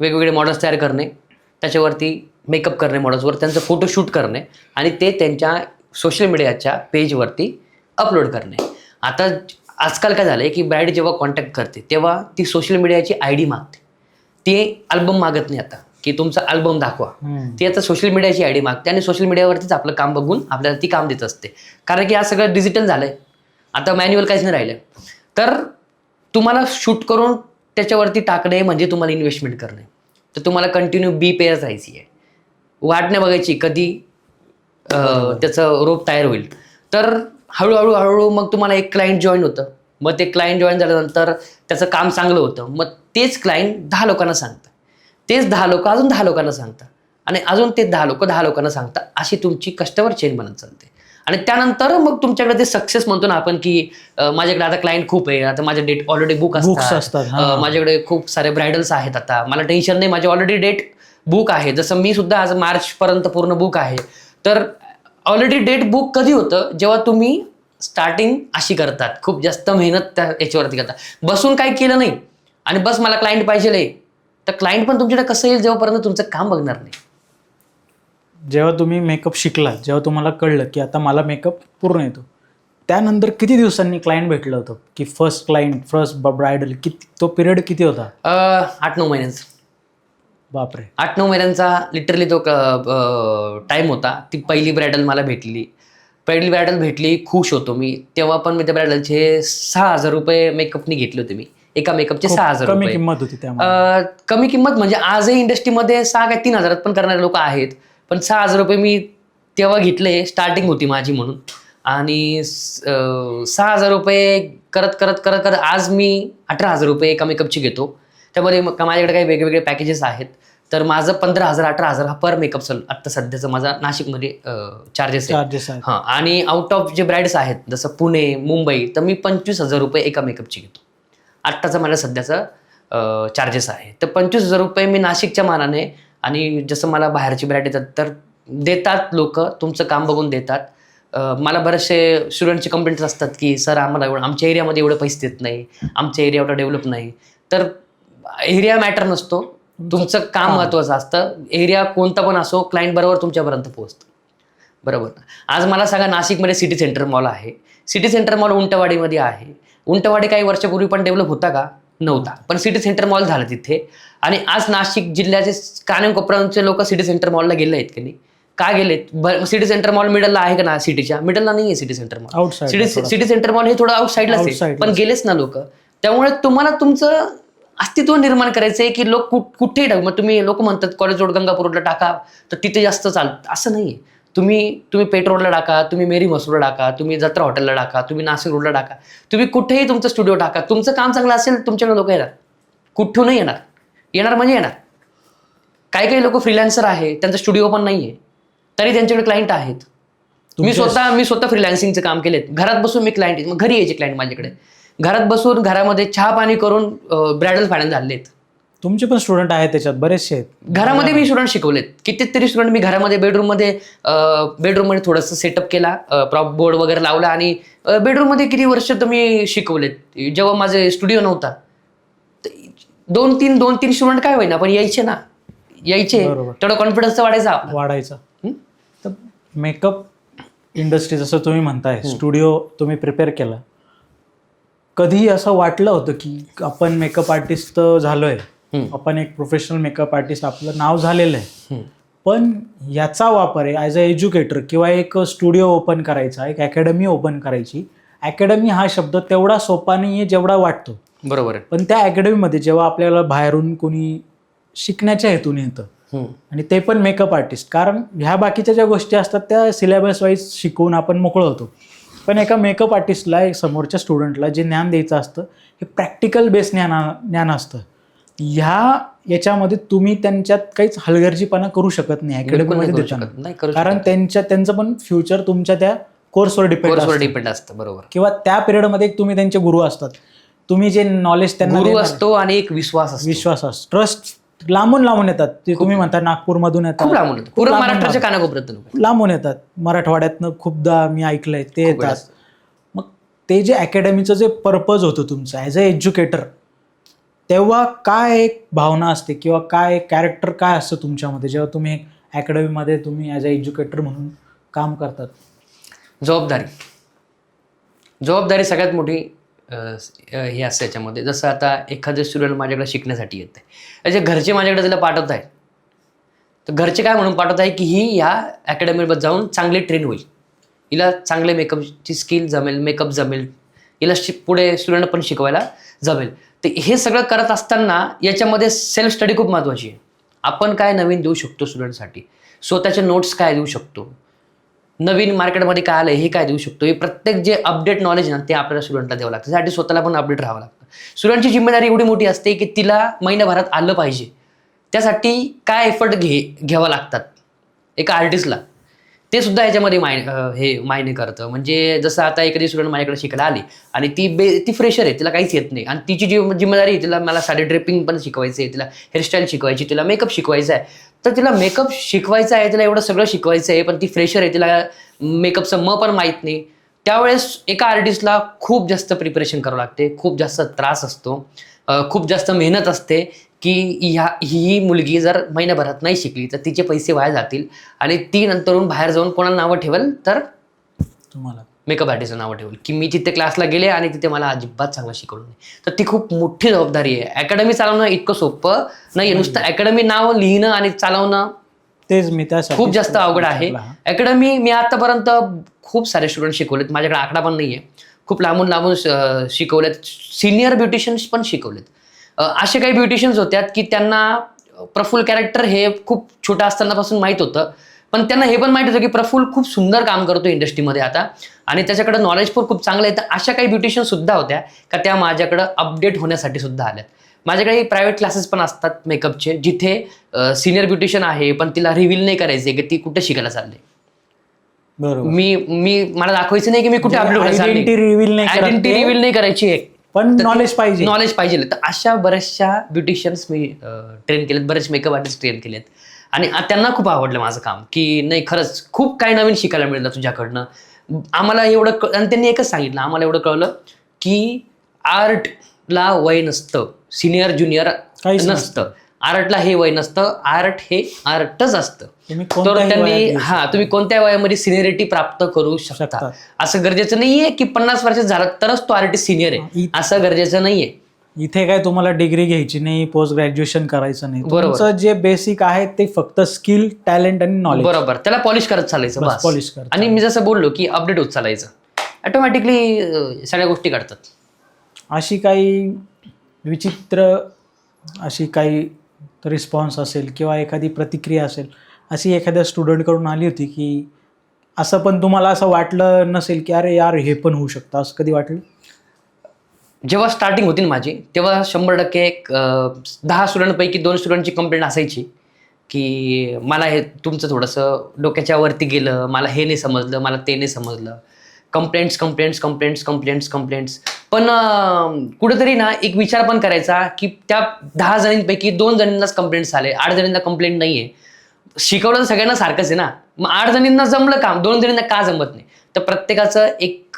वेगवेगळे मॉडेल्स तयार करणे, त्याच्यावरती मेकअप करणे, मॉडेल्सवर त्यांचं फोटोशूट करणे आणि ते त्यांच्या सोशल मीडियाच्या पेजवरती अपलोड करणे. आता आजकाल काय झालं आहे की ब्राईड जेव्हा कॉन्टॅक्ट करते तेव्हा ती सोशल मीडियाची ID मागते. ती अल्बम मागत नाही आता की तुमचा अल्बम दाखवा. ती आता सोशल मीडियाची ID मागते आणि सोशल मीडियावरतीच आपलं काम बघून आपल्याला ती काम देत असते. कारण की आज सगळं डिजिटल झालं आहे, आता मॅन्युअल काहीच नाही राहिलं. तर तुम्हाला शूट करून त्याच्यावरती टाकणे म्हणजे तुम्हाला इन्व्हेस्टमेंट करणे. तर तुम्हाला कंटिन्यू बी पेअर राहायची आहे, वाट नाही बघायची कधी त्याचं रोप तयार होईल. तर हळूहळू मग तुम्हाला एक क्लायंट जॉईन होतं. मग ते क्लायंट जॉईन झाल्यानंतर त्याचं काम चांगलं होतं. मग तेच क्लायंट 10 लोकांना सांगतं, तेच 10 लोक अजून 10 लोकांना सांगतात आणि अजून ते 10 लोक 10 लोकांना सांगतात. अशी तुमची कस्टमर चेन बनत चालते आणि त्यानंतर मग तुमच्याकडे ते सक्सेस म्हणतो ना आपण की माझ्याकडे आता क्लायंट खूप आहे, आता माझे डेट ऑलरेडी बुक असतात, माझ्याकडे खूप सारे ब्रायडल्स आहेत, आता मला टेन्शन नाही, माझे ऑलरेडी डेट बुक आहे. जसं मी सुद्धा आज मार्चपर्यंत पूर्ण बुक आहे. तर ऑलरेडी डेट बुक कधी होतं, जेव्हा तुम्ही स्टार्टिंग अशी करतात, खूप जास्त मेहनत त्या याच्यावरती करतात. बसून काही केलं नाही आणि बस मला क्लायंट पाहिजे, तर क्लायंट पण तुमच्याकडे कसं येईल जेव्हापर्यंत तुमचं काम बघणार नाही. जेव्हा तुम्ही मेकअप शिकला, जेव्हा तुम्हाला कळलं की आता मला मेकअप पूर्ण येतो, त्यानंतर किती दिवसांनी क्लायंट भेटलं होतं की फर्स्ट क्लायंट, फर्स्ट ब्रायडल, किती तो पिरियड किती होता? 8-9 महिन्यांचा. बापरे. 8-9 महिन्यांचा लिटरली तो टाईम होता. ती पहिली ब्रायडल मला भेटली. पहिली ब्रायडल भेटली, खुश होतो मी. तेव्हा पण मी त्या ब्रायडलचे 6,000 रुपये मेकअपनी घेतले होते मी. एका मेकअपचे खूप 6,000 कमी रुपये. किंमत होती त्यामुळे. कमी किंमत म्हणजे आजही इंडस्ट्रीमध्ये 6 काय 3,000 पण करणारे लोक आहेत. पण 6,000 रुपये मी तेव्हा घेतले, स्टार्टिंग होती माझी म्हणून. आणि 6,000 रुपये करत करत करत करत आज मी 18,000 रुपये एका मेकअपची घेतो. त्यामध्ये माझ्याकडे काही वेगवेगळे पॅकेजेस आहेत. तर माझं 15,000-18,000 हा पर मेकअप आत्ता सध्याचं माझा नाशिकमध्ये चार्जेस आहे. आहेत. हां, आणि आउट ऑफ जे ब्राईड्स आहेत जसं पुणे, मुंबई, तर मी 25,000 रुपये एका मेकअपची घेतो. आत्ताचा माझा सध्याचा चार्जेस आहे. तर 25,000 रुपये मी नाशिकच्या मानाने, आणि जसं मला बाहेरची ब्राईड येतात तर देतात लोक, तुमचं काम बघून देतात. मला बरेचसे स्टुडंटचे कंप्लेंट्स असतात की सर आम्हाला आमच्या एरियामध्ये एवढे पैसे देत नाही, आमच्या एरिया एवढा डेव्हलप नाही. तर एरिया मॅटर नसतो, तुमचं काम महत्त्वाचं असतं. एरिया कोणता पण असो, क्लायंट बरोबर तुमच्यापर्यंत पोहोचतं. बरोबर. आज मला सांगा, नाशिकमध्ये सिटी सेंटर मॉल आहे. सिटी सेंटर मॉल उंटवाडीमध्ये आहे. उंटवाडी काही वर्षापूर्वी पण डेव्हलप होता का? नव्हता. पण सिटी सेंटर मॉल झालं तिथे. आणि आज नाशिक जिल्ह्याचे कानाकोपऱ्याचे लोक सिटी सेंटर मॉलला गेले आहेत की नाही? का गेलेत? सिटी सेंटर मॉल मिडलला आहे का ना? सिटीच्या मिडलला नाही आहे city centre mall. Outside. City centre mall हे थोडं आउटसाईडलाच आहे, पण गेलेच ना लोक. त्यामुळे तुम्हाला तुमचं अस्तित्व निर्माण करायचं आहे की लोक कुठेही टाकू. मग तुम्ही लोक म्हणतात कॉलेज रोड, गंगापूर रोडला टाका तर तिथे जास्त चालतं, असं नाही. तुम्ही पेट रोडला टाका, तुम्ही मेरी मसूरला टाका, तुम्ही जत्रा हॉटेलला टाका, तुम्ही नाशिक रोडला टाका, तुम्ही कुठेही तुमचं स्टुडिओ टाका. तुमचं काम चांगलं असेल, तुमच्याकडे लोक येणार. कुठूनही येणार म्हणजे येणार. काही लोक फ्रीलान्सर आहे, त्यांचा स्टुडिओ पण नाही आहे, तरी त्यांच्याकडे क्लायंट आहेत. मी स्वतः फ्रीलान्सिंगचं काम केलेत. घरात बसून मी क्लायंट, मग घरी यायचे क्लायंट माझ्याकडे. घरात बसून घरामध्ये चहा पाणी करून ब्रायडल फायनल झालेत. तुमचे पण स्टुडंट आहेत त्याच्यात, बरेचसे आहेत. घरामध्ये मी स्टुडंट शिकवलेत. कितीतरी स्टुडंट मी घरामध्ये बेडरूममध्ये थोडंसं सेटअप केला, प्रॉप बोर्ड वगैरे लावला, आणि बेडरूममध्ये किती वर्ष तुम्ही शिकवलेत. जेव्हा माझे स्टुडिओ नव्हता, 2-3 स्टुडंट काय होईना पण यायचे, तेवढा कॉन्फिडन्स वाढायचा. तर मेकअप इंडस्ट्री जसं तुम्ही म्हणताय, स्टुडिओ तुम्ही प्रिपेअर केला, कधी असं वाटलं होतं की आपण मेकअप आर्टिस्ट तर झालोय, आपण एक प्रोफेशनल मेकअप आर्टिस्ट, आपलं नाव झालेलं आहे, पण याचा वापर आहे ॲज अ एज्युकेटर किंवा एक स्टुडिओ ओपन करायचा, एक अकॅडमी ओपन करायची. अकॅडमी हा शब्द तेवढा सोपा नाही आहे जेवढा वाटतो. बरोबर आहे. पण त्या अकॅडमीमध्ये जेव्हा आपल्याला बाहेरून कोणी शिकण्याच्या हेतून येतं, आणि ते पण मेकअप आर्टिस्ट, कारण ह्या बाकीच्या ज्या गोष्टी असतात त्या सिलेबस वाईज शिकवून आपण मोकळं होतो, पण एका मेकअप आर्टिस्टला, एक समोरच्या स्टुडंटला जे ज्ञान द्यायचं असतं हे प्रॅक्टिकल बेस ज्ञान असतं. याच्यामध्ये तुम्ही त्यांच्यात काहीच हलगर्जीपणा करू शकत नाही अकॅडमीमध्ये देताना, कारण त्यांचं पण फ्युचर तुमच्या त्या कोर्सवर डिपेंड असतं. बरोबर. किंवा त्या पिरियडमध्ये तुम्ही त्यांचे गुरु असतात. तुम्ही जे नॉलेज त्यांना गुरु असतो आणि एक विश्वास असतो, ट्रस्ट. लांबून येतात ते, तुम्ही म्हणता नागपूरमधून येतात, खूप लांबून येतात, पूर्ण महाराष्ट्राच्या कानाकोपऱ्यात लांबून येतात, मराठवाड्यातनं खूपदा मी ऐकलंय ते येतात. मग ते जे अकॅडमीचं जे पर्पज होतं तुमचं ॲज अ एज्युकेटर, तेव्हा काय एक भावना असते किंवा काय कॅरेक्टर काय असतं तुमच्यामध्ये जेव्हा तुम्ही अकॅडमीमध्ये तुम्ही ॲज अ एज्युकेटर म्हणून काम करतात? जबाबदारी सगळ्यात मोठी हे असतं याच्यामध्ये. जसं आता एखादं स्टुडंट माझ्याकडे शिकण्यासाठी येत आहे, त्याचे घरचे माझ्याकडे त्याला पाठवत आहे, तर घरचे काय म्हणून पाठवत आहे की ही या अकॅडमीमध्ये जाऊन चांगली ट्रेन होईल, हिला चांगले मेकअपची स्किल जमेल, मेकअप जमेल, हिला पुढे स्टुडंट पण शिकवायला जमेल. तर हे सगळं करत असताना याच्यामध्ये सेल्फ स्टडी खूप महत्त्वाची आहे. आपण काय नवीन देऊ शकतो स्टुडंटसाठी, स्वतःचे नोट्स काय देऊ शकतो, नवीन मार्केटमध्ये काय आलं हे काय देऊ शकतो, हे प्रत्येक जे अपडेट नॉलेज ना ते आपल्याला स्टुडंटला द्यावं लागतं. त्यासाठी स्वतःला पण अपडेट राहावं लागतं. स्टुडंटची जिम्मेदारी एवढी मोठी असते की तिला महिन्याभरात आलं पाहिजे. त्यासाठी काय एफर्ट घ्यावं लागतात एका आर्टिस्टला, ते सुद्धा याच्यामध्ये मायने करतं. म्हणजे जसं आता एखादी स्टुडंट माझ्याकडे शिकायला आली आणि ती फ्रेशर आहे, तिला काहीच येत नाही, आणि तिची जिम्मेदारी आहे, तिला मला साडी ड्रेपिंग पण शिकवायची आहे, तिला हेअरस्टाईल शिकवायची, तिला मेकअप शिकवायचा आहे. तर तिला मेकअप शिकवायचा आहे, तिला एवढं सगळं शिकवायचं आहे, पण ती फ्रेशर आहे, तिला मेकअपचं पण माहीत नाही. त्यावेळेस एका आर्टिस्टला खूप जास्त प्रिपरेशन करावं लागते, खूप जास्त त्रास असतो, खूप जास्त मेहनत असते की ही मुलगी जर महिन्याभरात नाही शिकली तर तिचे पैसे वाया जातील आणि ती नंतरून बाहेर जाऊन कोणाला नावं ठेवेल तर तुम्हाला मेकअप आर्टिस्टला नावं ठेवेल की मी तिथे क्लासला गेले आणि तिथे मला अजिबात चांगलं शिकवलं नाही. तर ती खूप मोठी जबाबदारी आहे. अकॅडमी चालवणं इतकं सोपं नाही, नुसतं अकॅडमी नाव लिहिणं आणि चालवणं तेच मी त्यासाठी खूप जास्त अवघड आहे. अकॅडमी मी आतापर्यंत खूप सारे स्टुडंट शिकवलेत, माझ्याकडे आकडा पण नाहीये, खूप लांबून लांबून शिकवलेत, सिनियर ब्युटिशियन्स पण शिकवलेत. असे काही ब्युटिशियन्स होत्यात की त्यांना प्रफुल्ल कॅरेक्टर हे खूप छोटं असतानापासून माहीत होतं, पण त्यांना हे पण माहित होतं की प्रफुल्ल खूप सुंदर काम करतो इंडस्ट्रीमध्ये आता आणि त्याच्याकडे नॉलेज पण खूप चांगलं आहे. तर अशा काही ब्युटिशियन सुद्धा होत्या का त्या माझ्याकडे अपडेट होण्यासाठी सुद्धा आल्यात. माझ्याकडे प्रायव्हेट क्लासेस पण असतात मेकअपचे, जिथे सिनियर ब्युटिशियन आहे पण तिला रिव्हील नाही करायचे की ती कुठे शिकायला चालली. बरोबर. मी मला दाखवायचं नाही की मी कुठे अपडेट आयडेंटिटी रिव्हील नाही करत आयडेंटिटी ते, रिव्हील नाही करायची आहे, पण नॉलेज पाहिजे. नॉलेज पाहिजे. तर अशा बऱ्याचशा ब्युटिशियन्स मी ट्रेन केलेत, बरेच मेकअप आर्टिस्ट ट्रेन केलेत आणि त्यांना खूप आवडलं माझं काम की नाही खरंच खूप काही नवीन शिकायला मिळालं तुझ्याकडनं. आम्हाला एवढं आणि त्यांनी एकच सांगितलं, आम्हाला एवढं कळलं की आर्टला वय नसतं, सिनियर ज्युनियर काहीच नसतं, आर्टला हे वय नसतं, आर्ट हे आर्टच असतं. तुम्ही तर कोणत्याही त्यांनी वयात घेऊ तुम्ही कोणत्या वयामध्ये सिनियरिटी प्राप्त करू शकता. शकता. असं गरजेचं नाहीये की 50 वर्ष झालं तरच तो आर्टिस्ट सिनियर आहे, असं गरजेचं नाहीये. इथे काय तुम्हाला डिग्री घ्यायची नाही, पोस्ट ग्रॅज्युएशन करायचं नाही. बरोबर. तुमचं जे बेसिक आहे ते फक्त स्किल, टॅलेंट आणि नॉलेज. बरोबर, त्याला पॉलिश करत चालायचं बस, बस. polish करत आणि मी जसं बोललो की अपडेट होत चालायचं, ऑटोमॅटिकली सगळ्या गोष्टी घडतात. अशी काही विचित्र अशी काही रिस्पॉन्स असेल किंवा एखादी प्रतिक्रिया असेल, अशी एखाद्या स्टुडंटकडून आली होती की असं पण तुम्हाला असं वाटलं नसेल की अरे यार हे पण होऊ शकतं, असं कधी वाटलं? जेव्हा स्टार्टिंग होती ना माझी, तेव्हा 100% एक 10 स्टुडंटपैकी 2 स्टुडंटची कंप्लेंट असायची की मला हे तुमचं थोडंसं डोक्याच्या वरती गेलं, मला हे नाही समजलं, मला ते नाही समजलं. Complaints complaints complaints complaints complaints. पण कुठेतरी ना एक विचार पण करायचा की त्या 10 जणींपैकी 2 जणींनाच कंप्लेंट्स आले, 8 जणींना कंप्लेंट नाहीये. शिकवलं तर सगळ्यांना सारखंच आहे ना, मग 8 जणींना जमलं काम, 2 जणींना का जमत नाही? तर प्रत्येकाचं एक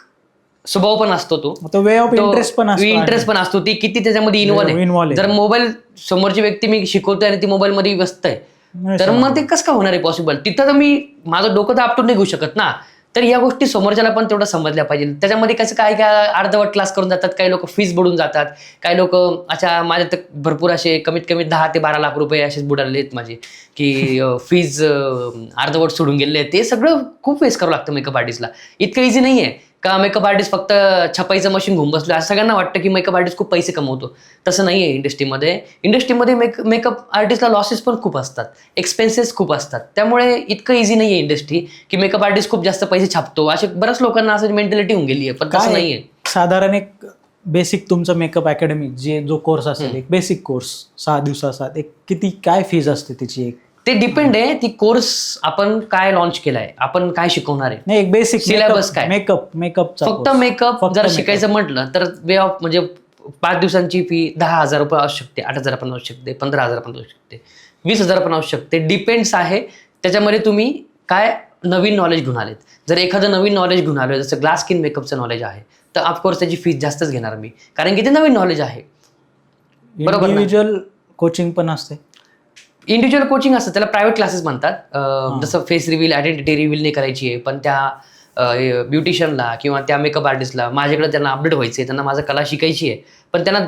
स्वभाव पण असतो, तो वे ऑफ इंटरेस्ट पण असतो. इंटरेस्ट पण असतो, ती किती त्याच्यामध्ये इन्व्हॉल्व Involve आहे. आहे. जर मोबाईल समोरची व्यक्ती मी शिकवतोय आणि ती मोबाईल मध्ये व्यस्त आहे, नाही तर समजलं. मग ते कसं का होणार आहे पॉसिबल? तिथं तर मी माझं डोकं तर आपटून नाही घेऊ शकत ना. तर या गोष्टी समोरच्याला पण तेवढं समजल्या पाहिजे. त्याच्यामध्ये कसं काय काय अर्धवट क्लास करून जातात, काही लोक फीस बुडून जातात, काही लोक अच्छा माझ्या तर भरपूर असे कमीत कमी 10 ते 12 लाख रुपये असेच बुडालेले आहेत माझे की फीज अर्धवट सोडून गेलेले आहेत. ते सगळं खूप फेस करावं लागतं मेकअप आर्टिस्टला. इतकं इझी नाही आहे का मेकअप आर्टिस्ट फक्त छपाईचं मशीन घेऊन बसलो. असं सगळ्यांना वाटतं की मेकअप आर्टिस्ट खूप पैसे कमवतो, तसं नाही आहे. इंडस्ट्रीमध्ये मेकअप आर्टिस्टला लॉसेस पण खूप असतात, एक्सपेन्सेस खूप असतात. त्यामुळे इतकं इझी नाही आहे इंडस्ट्री की मेकअप आर्टिस्ट खूप जास्त पैसे छापतो. असे बऱ्याच लोकांना असं मेंटॅलिटी होऊन गेली आहे, पण तसं नाही आहे. साधारण एक बेसिक तुमचं मेकअप अकॅडमी जो कोर्स असेल, एक बेसिक कोर्स 6 दिवसाचा, एक किती काय फीज असते त्याची? एक ते डिपेंड आहे, ती कोर्स आपण काय लॉन्च केलाय, आपण काय शिकवणार आहे. नाही, एक बेसिक सिलेबस काय? मेकअप फक्त मेकअप जर शिकायचं म्हटलं तर वे ऑफ म्हणजे 5 दिवसांची फी 10,000 रुपये असू शकते, 8,000 पण असू शकते, 15,000 पण असू शकते, 20,000 पण असू शकते. डिपेंड्स आहे त्याच्यामध्ये तुम्ही काय नवीन नॉलेज घेऊन आलेत. जर एखादं नवीन नॉलेज घेऊन आलं, जसं ग्लास स्किन मेकअपचं नॉलेज आहे, तर ऑफकोर्स त्याची फीस जास्तच घेणार मी, कारण की ते नवीन नॉलेज आहे. बरोबर ना? इंडिव्हिज्युअल कोचिंग पण असते. इंडिव्हिज्युअल कोचिंग असतं, त्याला प्रायव्हेट क्लासेस म्हणतात. जसं फेस रिव्हील, आयडेंटिटी रिव्हील नाही करायची आहे, पण त्या ब्युटिशियनला किंवा त्या मेकअप आर्टिस्टला माझ्याकडे त्यांना अपडेट व्हायचं आहे, त्यांना माझं कला शिकायची आहे, पण त्यांना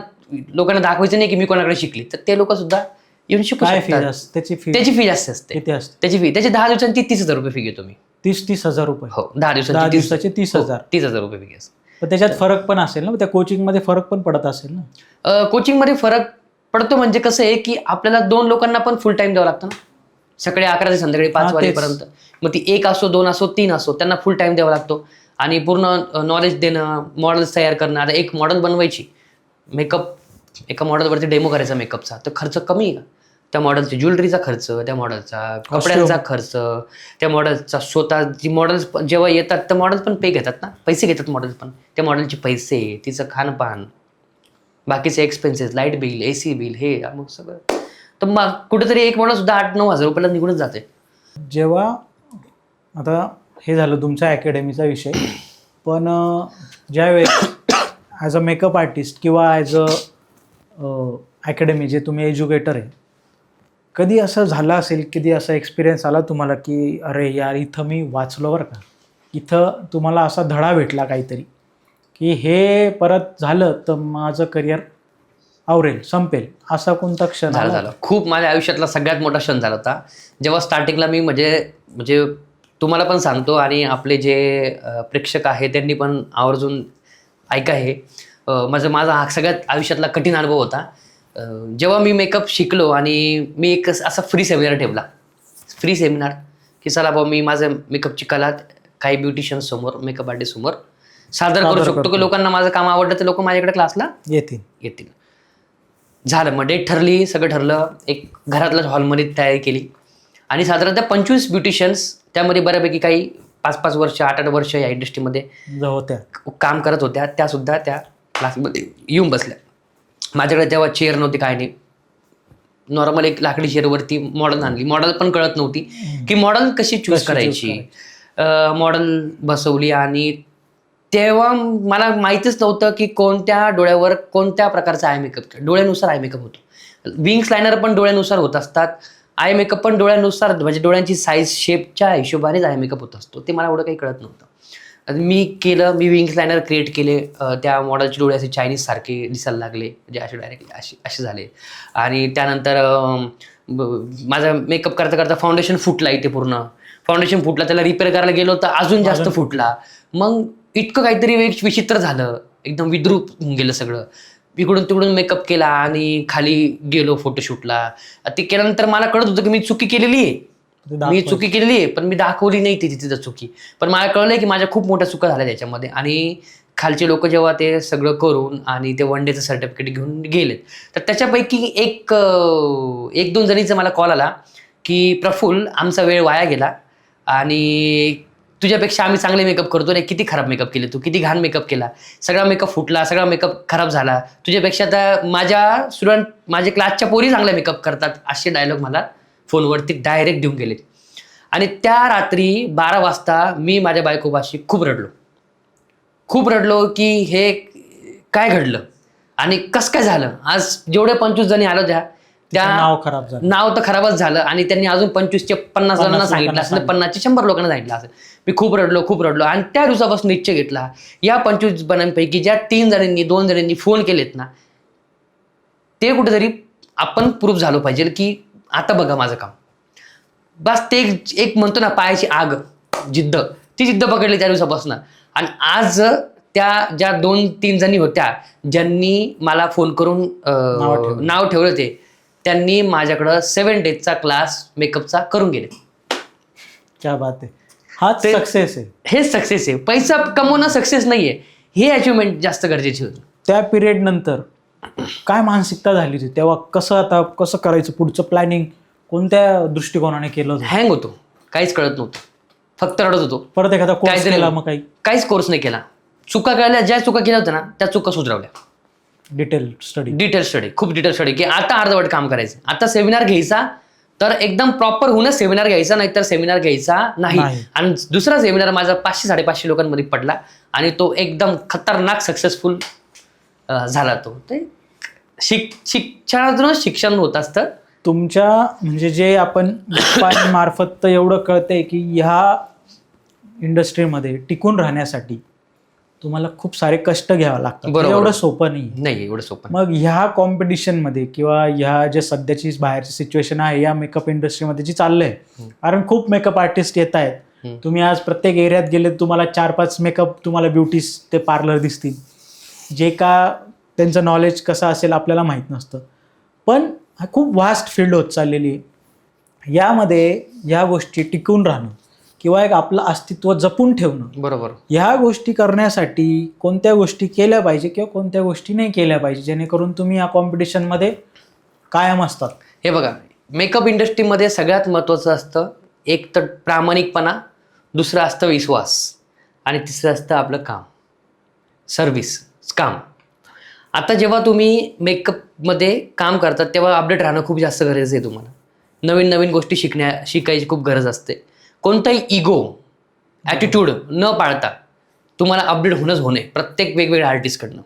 लोकांना दाखवायचं नाही की मी कोणाकडे शिकली, तर ते लोक सुद्धा येऊन शिकू काय फी शकतात. असते त्याची? त्याची फी जास्त असते. किती असते त्याची फी? त्याची 10 दिवसांची 30,000 रुपये फी घेतो मी. 30,000 रुपये? हो, 10 10 दिवसाचे 30,000. 30,000 रुपये फी असते. तर त्याच्यात फरक पण असेल ना, त्या कोचिंग मध्ये फरक पण पडत असेल ना? कोचिंगमध्ये फरक पडतो म्हणजे कसं आहे की आपल्याला 2 लोकांना पण फुल टाइम द्यावं लागतं ना, सकाळी 11 ते संध्याकाळी 5 वाजेपर्यंत. मग ती 1 असो, 2 असो, 3 असो, त्यांना फुल टाइम द्यावा लागतो आणि पूर्ण नॉलेज देणं, मॉडेल्स तयार करणं. आता एक मॉडेल बनवायची, मेकअप एका मॉडेलवरती डेमो करायचा मेकअपचा, तर खर्च कमी आहे का? त्या मॉडेलची ज्वेलरीचा खर्च, त्या मॉडेलचा कपड्यांचा खर्च, त्या मॉडेलचा स्वतः जी मॉडेल्स जेव्हा येतात तर मॉडेल्स पण पे घेतात ना, पैसे घेतात मॉडेल्स पण. त्या मॉडेलचे पैसे, तिचं खानपान, बाकीचे expenses, light bill, AC bill, हे मग सगळं. तर मग कुठेतरी एक मॉडेल सुद्धा 8-9 हजार रुपयाला निघूनच जाते. जेव्हा आता हे झालं तुमच्या अकॅडमीचा विषय, पण ज्यावेळेस ॲज अ मेकअप आर्टिस्ट किंवा ॲज अ अकॅडमी जे तुम्ही एज्युकेटर आहे, कधी असं झालं असेल, कधी असा एक्सपिरियन्स आला तुम्हाला की अरे यार इथं मी वाचलो बरं का, इथं तुम्हाला असा धडा भेटला काहीतरी की हे परत झालं तर माझं करिअर आवरेल, संपेल, असा कोणता क्षण झालं आला? झालं खूप माझ्या आयुष्यातला सगळ्यात मोठा क्षण झाला होता जेव्हा स्टार्टिंगला मी म्हणजे तुम्हाला पण सांगतो आणि आपले जे प्रेक्षक आहे त्यांनी पण आवर्जून ऐका हे. माझा हा सगळ्यात आयुष्यातला कठीण अनुभव होता. जेव्हा मी मेकअप शिकलो आणि मी एक असा फ्री सेमिनार ठेवला, फ्री सेमिनार की चला बाबा मी माझं मेकअपची कला काही ब्युटिशियन समोर, मेकअप आर्टिस्ट समोर सादर करू शकतो की लोकांना माझं काम आवडलं तर लोक माझ्याकडे क्लासला येतील. झालं, मग डेट ठरली, सगळं ठरलं, एक घरातल्या हॉलमध्ये तयारी केली आणि साधारणतः 25 ब्युटिशियन्स, त्यामध्ये बऱ्यापैकी काही 5-5 वर्ष 8-8 वर्ष या इंडस्ट्रीमध्ये होत्या, काम करत होत्या, त्या सुद्धा त्या क्लासमध्ये येऊन बसल्या. माझ्याकडे तेव्हा चेअर नव्हती, काय नाही, नॉर्मल एक लाकडी चेअरवरती मॉडेल आणली. मॉडेल पण कळत नव्हती की मॉडेल कशी चूज करायची. मॉडेल बसवली आणि तेव्हा मला माहितीच नव्हतं की कोणत्या डोळ्यावर कोणत्या प्रकारचा आय मेकअप, डोळ्यानुसार आय मेकअप होतो. विंग्स लायनर पण डोळ्यानुसार होत असतात, आय मेकअप पण डोळ्यानुसार, म्हणजे डोळ्यांची साईज शेपच्या हिशोबानेच आय मेकअप होत असतो. ते मला एवढं काही कळत नव्हतं. मी विंग्स लायनर क्रिएट केले. त्या मॉडेलचे डोळे असे चायनीज सारखे दिसायला लागले, म्हणजे असे डायरेक्टली असे झाले. आणि त्यानंतर माझा मेकअप करता करता फाउंडेशन फुटला, इथे पूर्ण फाउंडेशन फुटला. त्याला रिपेअर करायला गेलो तर अजून जास्त फुटला. मग इतकं काहीतरी विचित्र झालं, एकदम विद्रूप होऊन गेलं सगळं. इकडून तिकडून मेकअप केला आणि खाली गेलो फोटोशूटला. ते केल्यानंतर मला कळत होतं की मी चुकी केलेली आहे, पण मी दाखवली नाही ती तिथं चुकी. पण मला कळलंय की माझ्या खूप मोठ्या चुका झाल्या त्याच्यामध्ये. आणि खालचे लोक जेव्हा ते सगळं करून आणि ते वन डेचं सर्टिफिकेट घेऊन गेलेत, तर त्याच्यापैकी एक 2 जणींचा मला कॉल आला की प्रफुल्ल, आमचा वेळ वाया गेला आणि तुझ्यापेक्षा आम्ही चांगले मेकअप करतो रे, किती खराब मेकअप केले तू, किती घाण मेकअप केला, सगळा मेकअप फुटला, सगळा मेकअप खराब झाला, तुझ्यापेक्षा तर माझे क्लासच्या पोरी चांगला मेकअप करतात, असे डायलॉग मला फोनवरती डायरेक्ट देऊन गेले. आणि त्या रात्री 12 वाजता मी माझ्या बायकोपाशी खूप रडलो की हे काय घडलं आणि कसं काय झालं. आज जेवढ्या 25 जणी आल्या त्या नाव तर खराबच झालं आणि त्यांनी अजून 25चे 50 जणांना सांगितलं असेल, 50चे 100 लोकांना सांगितलं असेल. मी खूप रडलो आणि त्या दिवसापासून निश्चय घेतला, या 25 जणांपैकी ज्या 2 जणांनी फोन केलेत ना, ते कुठेतरी आपण प्रूफ झालो पाहिजे की आता बघा माझं काम. बस ते एक म्हणतो ना पायाची आग, ती जिद्द पकडली त्या दिवसापासून. आणि आज त्या ज्या 2-3 जणी होत्या ज्यांनी मला फोन करून नाव ठेवलं, त्यांनी माझ्याकडं 7 डेजचा क्लास मेकअपचा करून गेले. क्या बात आहे, हाच सक्सेस आहे. हेच सक्सेस आहे. पैसा कमवणं सक्सेस नाहीये, हे अचिव्हमेंट जास्त गरजेची होती. त्या पिरियड नंतर काय मानसिकता झाली होती तेव्हा? कसं करायचं, पुढचं प्लॅनिंग कोणत्या दृष्टिकोनाने केलं होतं? हँग होतो, काहीच कळत नव्हतं, फक्त रडत होतो. परत एखादा कोर्स केला? मग काहीच कोर्स नाही केला. चुका कळल्या, ज्या चुका केल्या होत्या ना त्या चुका सुधारवल्या. डिटेल स्टडी, खूप डिटेल स्टडी, की आता अर्धवट काम करायचं. आता सेमिनार घ्यायचा तर एकदम प्रॉपर होऊनच सेमिनार घ्यायचा, नाहीतर सेमिनार घ्यायचा नाही. आणि दुसरा सेमिनार माझा 500-550 लोकांमध्ये पडला आणि तो एकदम खतरनाक सक्सेसफुल झाला. तो ते शिक्षणातूनच शिक्षण होत असतं. तुमच्या म्हणजे जे आपण मार्फत तर एवढं कळतंय की ह्या इंडस्ट्रीमध्ये टिकून राहण्यासाठी तुम्हाला खूप सारे कष्ट घ्यावं लागतं. एवढं सोपं नाही. एवढं सोपं. मग ह्या कॉम्पिटिशनमध्ये किंवा ह्या जे सध्याची बाहेरची सिच्युएशन आहे या मेकअप इंडस्ट्रीमध्ये जी चाललंय, कारण खूप मेकअप आर्टिस्ट येत आहेत. तुम्ही आज प्रत्येक एरियात गेले तुम्हाला 4-5 मेकअप, तुम्हाला ब्युटीज ते पार्लर दिसतील, जे का त्यांचं नॉलेज कसं असेल आपल्याला माहीत नसतं. पण खूप वास्ट फील्ड होत चाललेली आहे. यामध्ये या गोष्टी टिकून राहणं किंवा एक आपलं अस्तित्व जपून ठेवणं, बरोबर, ह्या गोष्टी करण्यासाठी कोणत्या गोष्टी केल्या पाहिजे किंवा कोणत्या गोष्टी नाही केल्या पाहिजे जेणेकरून तुम्ही या कॉम्पिटिशनमध्ये कायम असतात? हे बघा, मेकअप इंडस्ट्रीमध्ये सगळ्यात महत्त्वाचं असतं एक तर प्रामाणिकपणा, दुसरं असतं विश्वास आणि तिसरं असतं आपलं काम, सर्व्हिस, काम. आता जेव्हा तुम्ही मेकअपमध्ये काम करतात तेव्हा अपडेट राहणं खूप जास्त गरजेचं आहे. तुम्हाला नवीन गोष्टी शिकायची खूप गरज असते. कोणताही इगो, ॲटिट्यूड न पाळता तुम्हाला अपडेट होणे प्रत्येक वेगवेगळ्या आर्टिस्टकडनं.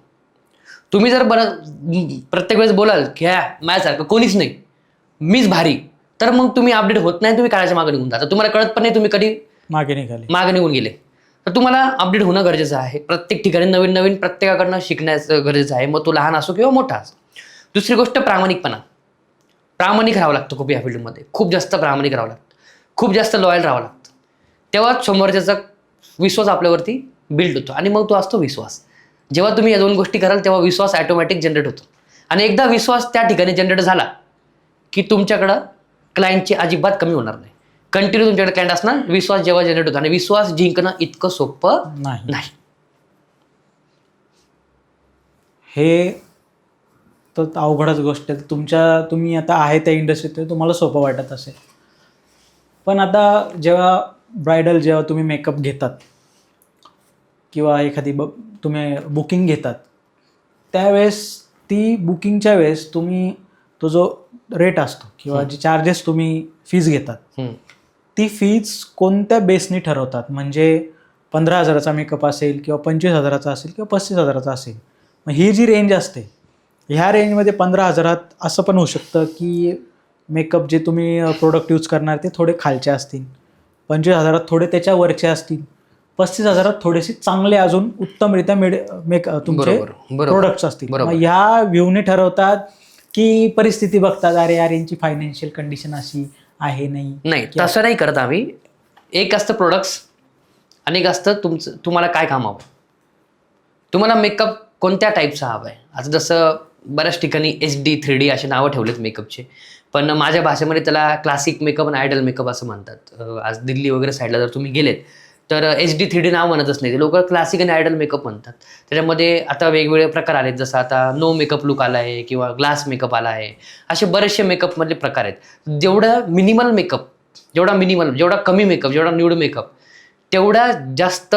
तुम्ही जर प्रत्येक वेळेस बोलाल की ह्या माझ्यासारखं कोणीच नाही, मीच भारी, तर मग तुम्ही अपडेट होत नाही, तुम्ही काळाच्या मागे निघून जाता. तुम्हाला कळत पण नाही तुम्ही कधी मागे निघून गेले. तर तुम्हाला अपडेट होणं गरजेचं आहे. प्रत्येक ठिकाणी नवीन नवीन प्रत्येकाकडनं शिकण्याचं गरजेचं आहे, मग तो लहान असो किंवा मोठा असो. दुसरी गोष्ट प्रामाणिक राहावं लागतं खूप या फील्डमध्ये. खूप जास्त प्रामाणिक राहावं लागतं, खूप जास्त लॉयल राहावं लागतं. तेव्हा समोरच्याचा विश्वास आपल्यावरती बिल्ड होतो आणि मग तो असतो विश्वास. जेव्हा तुम्ही या दोन गोष्टी कराल तेव्हा विश्वास ऑटोमॅटिक जनरेट होतो. आणि एकदा विश्वास त्या ठिकाणी जनरेट झाला की तुमच्याकडं क्लायंटची अजिबात कमी होणार नाही. कंटिन्यू तुमच्याकडे क्लायंट असणार. विश्वास जेव्हा जनरेट होतो, आणि विश्वास जिंकणं इतकं सोपं नाही. हे तर अवघडच गोष्ट आहे. तुम्ही आता आहे त्या इंडस्ट्रीत तुम्हाला सोपं वाटत असेल, पण आता जेव्हा तुम्ही मेकअप घेतात किंवा एखादी तुम्ही बुकिंग घेतात, त्यावेळेस ती बुकिंगच्या वेळेस तुम्ही तो जो रेट असतो किंवा जे चार्जेस तुम्ही फीज घेतात, ती फीज कोणत्या बेसनी ठरवतात? म्हणजे 15,000चा मेकअप असेल किंवा 25,000चा असेल किंवा 35,000चा असेल. मग ही जी रेंज असते, ह्या रेंजमध्ये 15,000 असं पण होऊ शकतं की मेकअप जे तुम्ही प्रोडक्ट यूज करणार ते थोडे खालचे असतील, 25,000 थोडे त्याच्या वरचे असतील, 35,000 थोडेसे चांगले अजून उत्तमरित्या तुमचे प्रोडक्ट्स असतील. मग ह्या व्ह्यूने ठरवतात की परिस्थिती बघतात, अरे यार यांची फायनान्शियल कंडिशन अशी आहे नाही, तसं नाही करत आम्ही. एक असतं प्रोडक्ट्स आणि एक असतं तुम्हाला काय काम हवं, तुम्हाला मेकअप कोणत्या टाईपचा हवा आहे. आता जसं बऱ्याच ठिकाणी HD 3D असे नावं ठेवलेत मेकअपचे, पण माझ्या भाषेमध्ये त्याला क्लासिक मेकअप आणि आयडल मेकअप असं म्हणतात. आज दिल्ली वगैरे साईडला जर तुम्ही गेलेत तर HD 3D नाव म्हणतच नाही, ते लोक क्लासिक आणि आयडल मेकअप म्हणतात. त्याच्यामध्ये आता वेगवेगळे प्रकार आलेत, जसं आता नो मेकअप लुक आला आहे किंवा ग्लास मेकअप आला आहे. असे बरेचसे मेकअपमधले प्रकार आहेत. जेवढा कमी मेकअप, जेवढा न्यूड मेकअप, तेवढा जास्त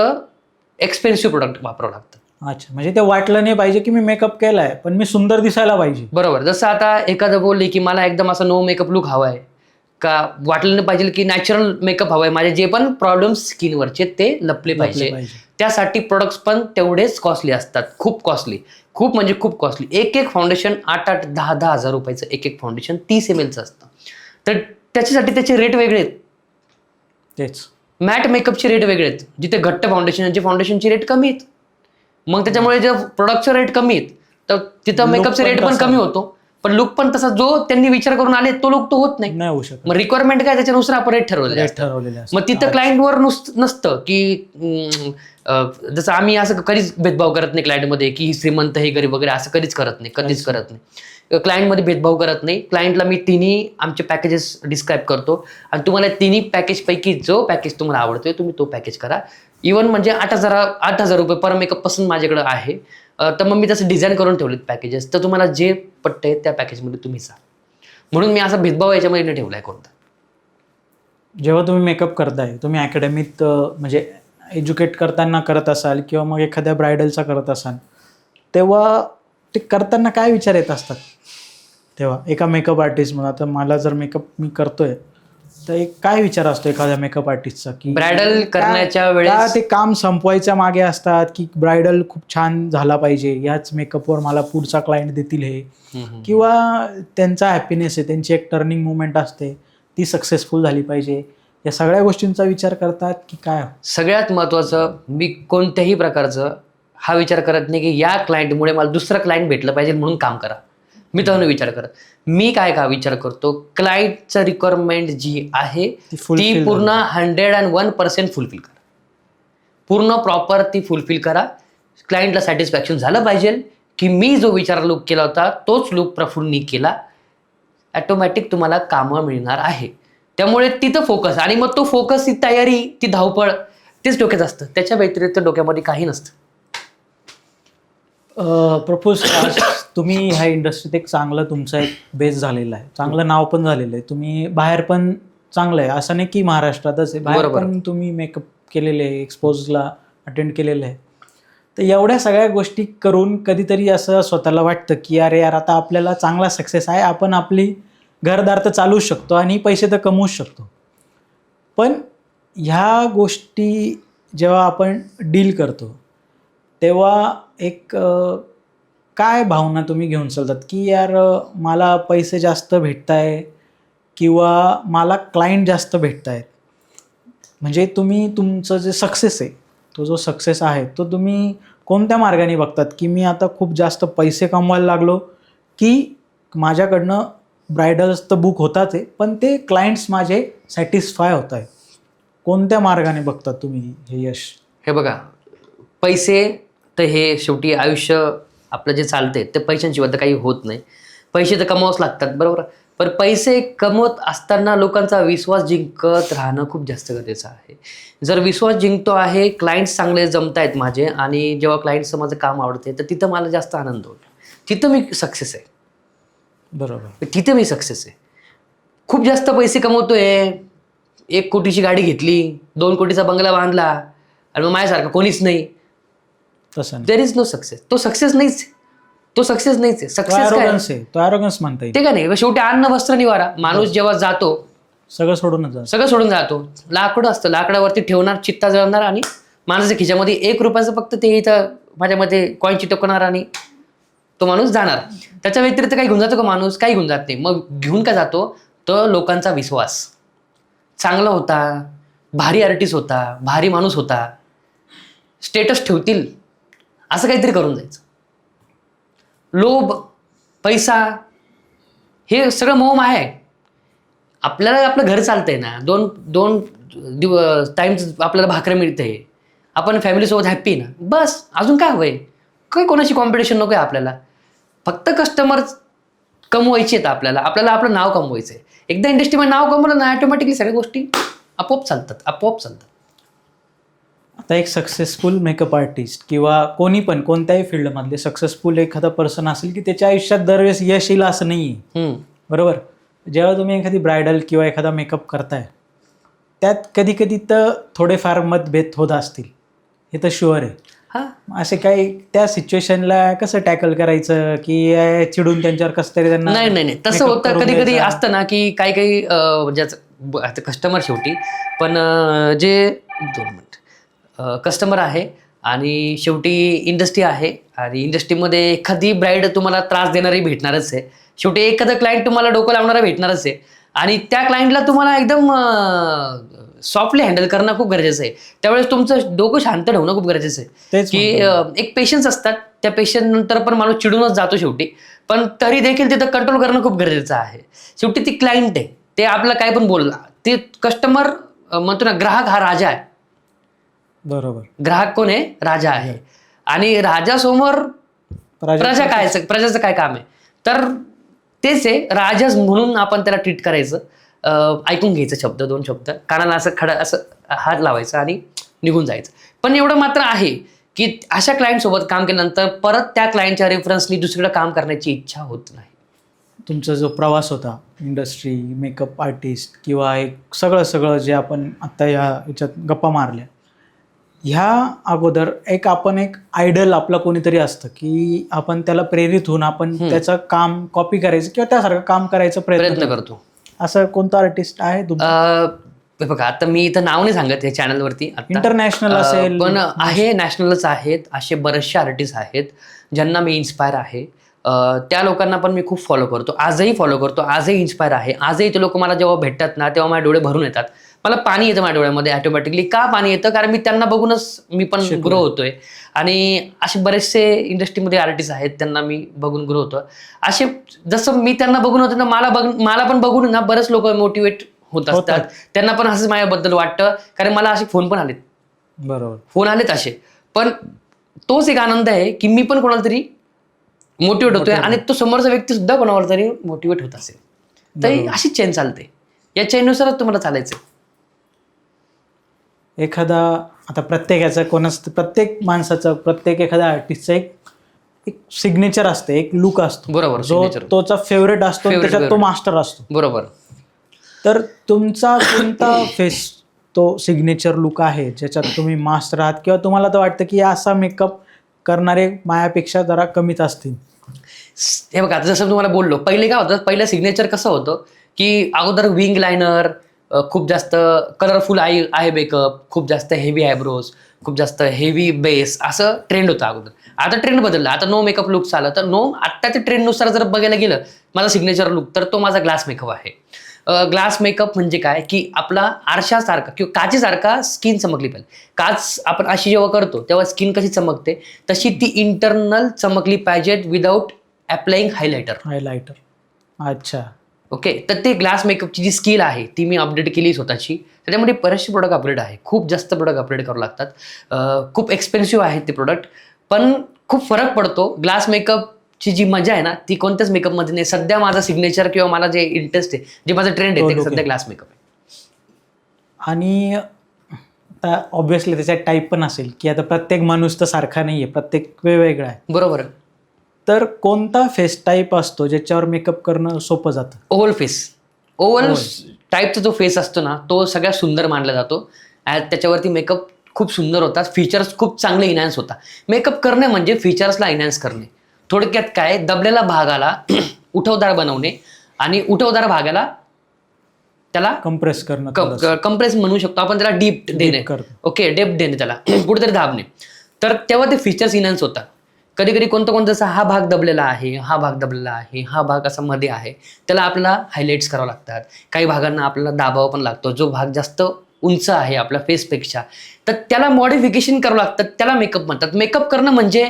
एक्सपेन्सिव्ह प्रोडक्ट वापरावं लागतं. अच्छा, म्हणजे ते वाटलं नाही पाहिजे की मी मेकअप केलाय पण मी सुंदर दिसायला पाहिजे. बरोबर. जसं आता एखादं बोलले की मला एकदम असं नो मेकअप लुक हवा आहे, का वाटलं नाही पाहिजे की नॅचरल मेकअप हवा आहे, माझे जे पण प्रॉब्लेम्स स्किनवरचे ते लपले पाहिजे. त्यासाठी प्रोडक्ट्स पण तेवढेच कॉस्टली असतात, खूप कॉस्टली, खूप म्हणजे खूप कॉस्टली. एक फाउंडेशन 8,000, 10,000 रुपयाचं एक फाउंडेशन 30 ml असतं. तर त्याच्यासाठी त्याचे रेट वेगळे आहेत. तेच मॅट मेकअपचे रेट वेगळे आहेत. जिथे घट्ट फाउंडेशनचे रेट कमी आहेत. मग त्याच्यामुळे जे प्रोडक्टचे रेट कमी आहेत तर तिथं मेकअपचे रेट पण कमी होतो, पण लुक पण तसा जो त्यांनी विचार करून आले तो लुक तो होत नाही होऊ शकत. मग रिक्वायरमेंट काय, त्याच्यानुसार आपण रेट ठरवलेले असतात. मग तिथं क्लायंटवर नसतं की जसं आम्ही असं कधीच भेदभाव करत नाही क्लायंटमध्ये की ही श्रीमंत हे गरीब वगैरे, असं कधीच करत नाही, कधीच करत नाही. क्लायंटमध्ये भेदभाव करत नाही. क्लायंटला मी तिन्ही आमचे पॅकेजेस डिस्क्राईब करतो आणि तुम्हाला तिन्ही पॅकेजपैकी जो पॅकेज तुम्हाला आवडतोय तुम्ही तो पॅकेज करा. इव्हन म्हणजे 8,000 रुपये पर मेकअप पासून माझ्याकडे आहे. तर मग मी तसं डिझाईन करून ठेवलेत पॅकेजेस, तर तुम्हाला जे पटतंय त्या पॅकेजमध्ये तुम्ही जा. म्हणून मी असा भेदभाव याच्यामध्ये नाही ठेवलाय कोणता. जेव्हा तुम्ही मेकअप करताय, तुम्ही अकॅडमीत म्हणजे एज्युकेट करताना करत असाल किंवा मग एखाद्या ब्रायडलचा करत असाल, तेव्हा ते करताना काय विचार येत असतात? तेव्हा एका मेकअप आर्टिस्ट म्हणून, आता मला जर मेकअप मी करतोय तर एक काय विचार असतो एखाद्या मेकअप आर्टिस्टचा की ब्रायडल करण्याच्या वेळेस ते काम संपवायच्या मागे असतात की ब्रायडल खूप छान झाला पाहिजे, याच मेकअपवर मला पुढचा क्लायंट देतील हे, किंवा त्यांचा हॅपीनेस आहे, त्यांची एक टर्निंग मुवमेंट असते ती सक्सेसफुल झाली पाहिजे, या सगळ्या गोष्टींचा विचार करतात की काय? सगळ्यात महत्त्वाचं, मी कोणत्याही प्रकारचं हा विचार करत नाही की या क्लायंटमुळे मला दुसरं क्लायंट भेटलं पाहिजे म्हणून काम करा. मी तर विचार करत, मी काय का विचार करतो, क्लायंटचं रिक्वायरमेंट जी आहे ती पूर्ण 101% फुलफिल करा. पूर्ण प्रॉपर ती फुलफिल करा. क्लायंटला सॅटिस्फॅक्शन झालं पाहिजे की मी जो विचार लुक केला होता तोच लुक प्रफुल्लनी केला. ॲटोमॅटिक तुम्हाला कामं मिळणार आहे. त्यामुळे तिथं फोकस, आणि मग तो फोकस, ती तयारी, ती धावपळ तेच डोक्यात असतं. त्याच्या व्यतिरिक्त डोक्यामध्ये काही नसतं. प्रपोज तुम्ही ह्या इंडस्ट्रीत एक चांगलं तुमचा एक बेस झालेला आहे, चांगलं नाव पण झालेलं आहे, तुम्ही बाहेर पण चांगलं आहे, असं नाही की महाराष्ट्रातच आहे, बाहेर पण तुम्ही मेकअप केलेले आहे, एक्सपोजला अटेंड केलेलं आहे. तर एवढ्या सगळ्या गोष्टी करून कधीतरी असं स्वतःला वाटतं की अरे यार आता आपल्याला चांगला सक्सेस आहे, आपण आपली घरदार तर चालवूच शकतो आणि पैसे तर कमवूच शकतो. पण ह्या गोष्टी जेव्हा आपण डील करतो तेव्हा एक काय भावना तुम्ही घेऊन चालतात की यार मला पैसे जास्त भेटत आहे किंवा मला क्लायंट जास्त भेटत आहेत? म्हणजे तुम्ही तुमचं जे सक्सेस आहे, तो जो सक्सेस आहे तो तुम्ही कोणत्या मार्गाने बघतात की मी आता खूप जास्त पैसे कमवायला लागलो, की माझ्याकडनं ब्रायडल्स तर बुक होतात आहे पण ते क्लायंट्स माझे सॅटिस्फाय होत आहे? कोणत्या मार्गाने बघतात तुम्ही हे यश? हे बघा, पैसे तर हे शेवटी आयुष्य आपलं जे चालते ते पैशांशिवाय तर काही होत नाही. पैसे तर कमवावंच लागतात, बरोबर. पण पैसे कमवत असताना लोकांचा विश्वास जिंकत राहणं खूप जास्त गरजेचं आहे. जर विश्वास जिंकतो आहे, क्लायंट्स चांगले जमत आहेत माझे आणि जेव्हा क्लायंट्सचं माझं काम आवडते तर तिथं मला जास्त आनंद होतो. तिथं मी सक्सेस आहे. बरोबर. तिथं मी सक्सेस आहे. खूप जास्त पैसे कमवतोय, 1 कोटीची गाडी घेतली, 2 कोटीचा बंगला बांधला आणि मग माझ्यासारखं कोणीच नाही, तसं नाही. There is no success. तो सक्सेस नाहीच. तो सक्सेस नाहीच आहे. तो सक्सेस काय ॲरोगन्स आहे, तो ॲरोगन्स म्हणता येईल. ते का नाही. शेवटी अन्न वस्त्र निवारा. माणूस जेव्हा जातो सगळं सोडूनच जा. सगळं सोडून जातो. लाकूड असतं, लाकडावरती ठेवणार, चित्ता जळणार आणि माणसाच्या खिशामध्ये 1 रुपयाचं फक्त ते इथं माझ्यामध्ये कॉईन चिटकणार आणि तो माणूस जाणार. त्याच्या व्यतिरिक्त काही घेऊन जातो का माणूस? काही घेऊन जात नाही. मग घेऊन का जातो? तो लोकांचा विश्वास. चांगला होता, भारी आर्टिस्ट होता, भारी माणूस होता, स्टेटस ठेवतील असं काहीतरी करून जायचं. लोभ, पैसा हे सगळं मोह आहे. आपल्याला आपलं घर चालतंय ना, दोन टाइम्स आपल्याला भाकरं मिळते, आपण फॅमिलीसोबत हॅप्पी ना, बस. अजून काय हवंय? काही कोणाची कॉम्पिटिशन नको आहे आपल्याला. फक्त कस्टमर कमवायचे आहेत आपल्याला आपलं नाव कमवायचं आहे. एकदा इंडस्ट्रीमध्ये नाव कमवलं ना, ऑटोमॅटिकली सगळ्या गोष्टी आपोआप चालतात. आता एक सक्सेसफुल मेकअप आर्टिस्ट किंवा कोणी पण कोणत्याही फील्डमधले सक्सेसफुल एखादा पर्सन असेल की त्याच्या आयुष्यात दरवेळेस यश येईल असं नाही आहे, बरोबर. जेव्हा तुम्ही एखादी ब्रायडल किंवा एखादा मेकअप करताय त्यात कधी कधी तर थोडेफार मतभेद होत असतील, हे तर शुअर आहे. असे काही त्या सिच्युएशनला कसं टॅकल करायचं की चिडून त्यांच्यावर कसं तरी त्यांना? नाही. तसं होतं कधी कधी असतं ना की काही ज्याचं आता कस्टमर शेवटी पण जे 2 मिनिट कस्टमर आहे आणि शेवटी इंडस्ट्री आहे आणि इंडस्ट्रीमध्ये एखादी ब्राईड तुम्हाला त्रास देणारी भेटणारच आहे. शेवटी एखादा क्लायंट तुम्हाला डोकं लावणारा भेटणारच आहे आणि त्या क्लायंटला तुम्हाला एकदम सॉफ्टली हँडल करणं खूप गरजेचं आहे. त्यावेळेस तुमचं डोकं शांत ठेवणं खूप गरजेचं आहे की एक पेशन्स असतात. त्या पेशन्स नंतर पण माणूस चिडूनच जातो शेवटी, पण तरी देखील तिथं कंट्रोल करणं खूप गरजेचं आहे. शेवटी ती क्लायंट आहे, ते आपलं काय पण बोलला, ते कस्टमर म्हणतो ना, ग्राहक हा राजा आहे. बरोबर. ग्राहक कोण आहे? राजा आहे. आणि राजासमोर प्रजाचं काय काम आहे? तर तेच आहे, राजाच म्हणून आपण त्याला ट्रीट करायचं. ऐकून घ्यायचं शब्द, 2 शब्द कानाला असं हात लावायचं आणि निघून जायचं. पण एवढं मात्र आहे की अशा क्लायंट सोबत काम केल्यानंतर परत त्या क्लायंटच्या रेफरन्सनी दुसरीकडे काम करण्याची इच्छा होत नाही. तुमचा जो प्रवास होता, इंडस्ट्री, मेकअप आर्टिस्ट किंवा एक सगळं जे आपण आत्ता याच्यात गप्पा मारल्या, ह्या अगोदर एक आयडल आपला कोणीतरी असतं की आपण त्याला प्रेरित होऊन आपण त्याचं काम कॉपी करायचं किंवा त्यासारखं काम करायचा प्रयत्न करतो. असं कोणतं आर्टिस्ट आहे बघा, आता मी इथं नाव नाही सांगत या चॅनलवरती, इंटरनॅशनल असेल पण आहे, नॅशनलच आहेत. असे बरेचसे आर्टिस्ट आहेत ज्यांना मी इन्स्पायर आहे. त्या लोकांना पण मी खूप फॉलो करतो, आजही फॉलो करतो, आजही इन्स्पायर आहे. आजही ते लोक मला जेव्हा भेटतात ना, तेव्हा माझे डोळे भरून येतात. मला पाणी येतं माझ्या डोळ्यामध्ये ऑटोमॅटिकली. का पाणी येतं? कारण मी त्यांना बघूनच मी पण ग्रो होतोय. आणि असे बरेचसे इंडस्ट्रीमध्ये आर्टिस्ट आहेत, त्यांना मी बघून ग्रो होतो. असे जसं मी त्यांना बघून होतो ना, मला पण बघून ना बरेच लोक मोटिवेट होत असतात. त्यांना पण असंच माझ्याबद्दल वाटतं, कारण मला असे फोन पण आलेत. बरोबर, फोन आलेत असे. पण तोच एक आनंद आहे की मी पण कोणाला तरी मोटिवेट होतोय आणि तो समोरचा व्यक्ती सुद्धा कोणावर तरी मोटिवेट होत असेल. तर अशीच चेन चालते. या चेननुसारच तुम्हाला चालायचं. एखादा आता प्रत्येक माणसाचं, प्रत्येक एखाद्या आर्टिस्टचं एक सिग्नेचर असते, एक लुक असतो. बरोबर. जो तोचा फेवरेट असतो, त्याच्यात तो मास्टर असतो. बरोबर. तर तुमचा कोणता तो सिग्नेचर लुक आहे ज्याच्यात तुम्ही मास्टर आहात किंवा तुम्हाला तर वाटतं की असा मेकअप करणारे मायापेक्षा जरा कमीच असतील? हे बघा, आता जसं तुम्हाला बोललो, पहिले काय होतं, पहिलं सिग्नेचर कसं होतं की अगोदर विंग लायनर, खूप जास्त कलरफुल आहे मेकअप, खूप जास्त हेवी आयब्रोज, खूप जास्त हेवी बेस, असं ट्रेंड होतं अगोदर. आता ट्रेंड बदलला, आता नो मेकअप लुक्स आलं. तर आत्ताच्या ट्रेंडनुसार जर बघायला गेलं माझा सिग्नेचर लुक, तर तो माझा ग्लास मेकअप आहे. ग्लास मेकअप म्हणजे काय, की आपला आरशासारखा किंवा काचेसारखा स्किन चमकली पाहिजे. काच आपण अशी जेव्हा करतो तेव्हा स्किन कशी चमकते, तशी ती इंटरनल चमकली पाहिजे विदाऊट अप्लाइंग हायलायटर. अच्छा. ओके. तर ते ग्लास मेकअपची जी स्किल आहे ती मी अपडेट केली स्वतःची. त्याच्यामध्ये बरेचसे प्रोडक्ट अपग्रेड आहे. खूप जास्त प्रोडक्ट अपग्रेड करावे लागतात. खूप एक्सपेन्सिव्ह आहेत ते प्रोडक्ट, पण खूप फरक पडतो. ग्लास मेकअपची जी मजा आहे ना, ती कोणत्याच मेकअपमध्ये नाही. सध्या माझा सिग्नेचर किंवा मला जे इंटरेस्ट आहे, जे माझं ट्रेंड आहे, ते सध्या ग्लास मेकअप आहे. आणि आता ऑब्व्हियसली त्याच्यात टाईप पण असेल, की आता प्रत्येक माणूस तर सारखा नाही आहे, प्रत्येक वेगवेगळा आहे. बरोबर. तर कोणता फेस टाईप असतो ज्याच्यावर मेकअप करणं सोपं जातं? Oval face. ओव्हल टाईपचा जो फेस असतो ना, तो सगळ्यात सुंदर मानला जातो. त्याच्यावरती मेकअप खूप सुंदर होतात, फीचर्स खूप चांगले इनहॅन्स होतात. मेकअप करणे म्हणजे फीचर्सला इनहॅन्स करणे. थोडक्यात काय, दबलेल्या भागाला उठवदार बनवणे आणि उठवदार भागाला त्याला कम्प्रेस करणं, कम्प्रेस म्हणू शकतो आपण, त्याला डीप देणे. ओके, डेप्थ देणे, त्याला कुठेतरी दाबणे. तर तेव्हा ते फीचर्स इनहॅन्स होतात. कधी कधी कोणतं जसं हा भाग दबलेला आहे, हा भाग दबलेला आहे, हा भाग असा मध्ये आहे, त्याला आपल्याला हायलाइट्स करावं लागतात. काही भागांना आपल्याला दाबावा पण लागतो. जो भाग जास्त उंच आहे आपल्या फेसपेक्षा, तर त्याला मॉडिफिकेशन करावं लागतं. त्याला मेकअप म्हणतात. मेकअप करणं म्हणजे